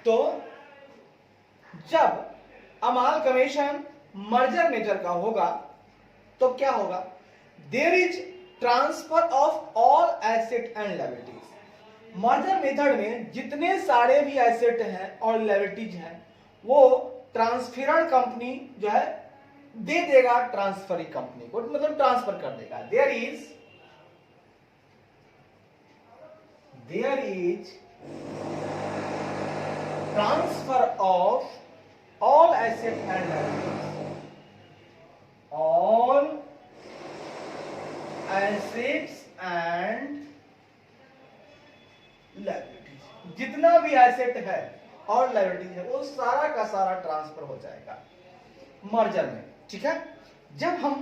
तो जब अमालगमेशन मर्जर नेचर का होगा तो क्या होगा? There is transfer of all asset and liabilities. Merger method में जितने सारे भी एसेट हैं और लायबिलिटीज हैं वो ट्रांसफरर कंपनी जो है दे देगा ट्रांसफरी कंपनी को, मतलब ट्रांसफर कर देगा। There is transfer of all assets and liabilities, all assets and liabilities, जितना भी एसेट है और लायबिलिटीज है वो सारा का सारा ट्रांसफर हो जाएगा मर्जर में। ठीक है, जब हम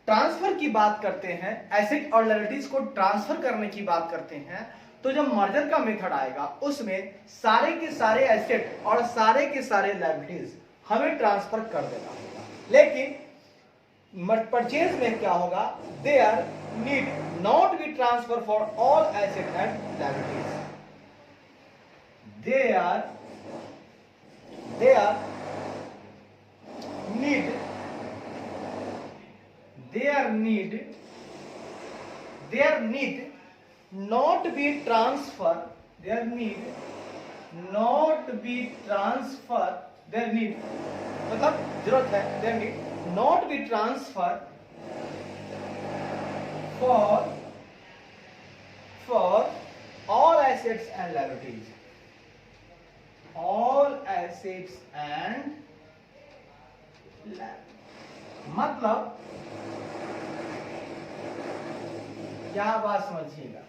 ट्रांसफर की बात करते हैं, एसेट और लायबिलिटीज को ट्रांसफर करने की बात करते हैं, तो जब मर्जर का मेथड आएगा उसमें सारे के सारे एसेट और सारे के सारे लायबिलिटीज हमें ट्रांसफर कर देना होगा। लेकिन परचेज में क्या होगा? There need not be transfer for all asset and liabilities. There need not be transfer, their need not be transfer, their need मतलब जरूरत है, their need not be transfer for all assets and liabilities, all assets and liabilities। मतलब क्या बात समझिएगा,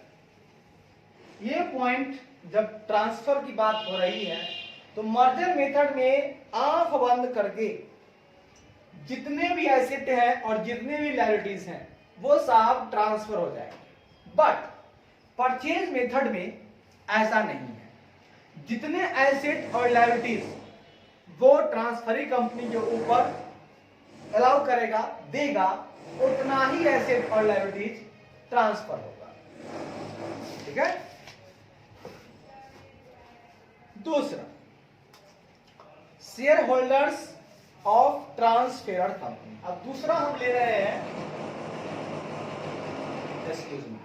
ये point जब transfer की बात हो रही है तो मर्जर मेथड में आंख बंद करके जितने भी एसेट हैं और जितने भी लायबिलिटीज हैं वो साहब ट्रांसफर हो जाएंगे। बट परचेज मेथड में ऐसा नहीं है। जितने एसेट और लायबिलिटीज वो ट्रांसफरी कंपनी के ऊपर अलाउ करेगा, देगा, उतना ही एसेट और लायबिलिटीज ट्रांसफर होगा। ठीक है। दूसरा, शेयर होल्डर्स ऑफ ट्रांसफेयर कंपनी। अब दूसरा हम ले रहे हैं, एक्सक्यूज मी,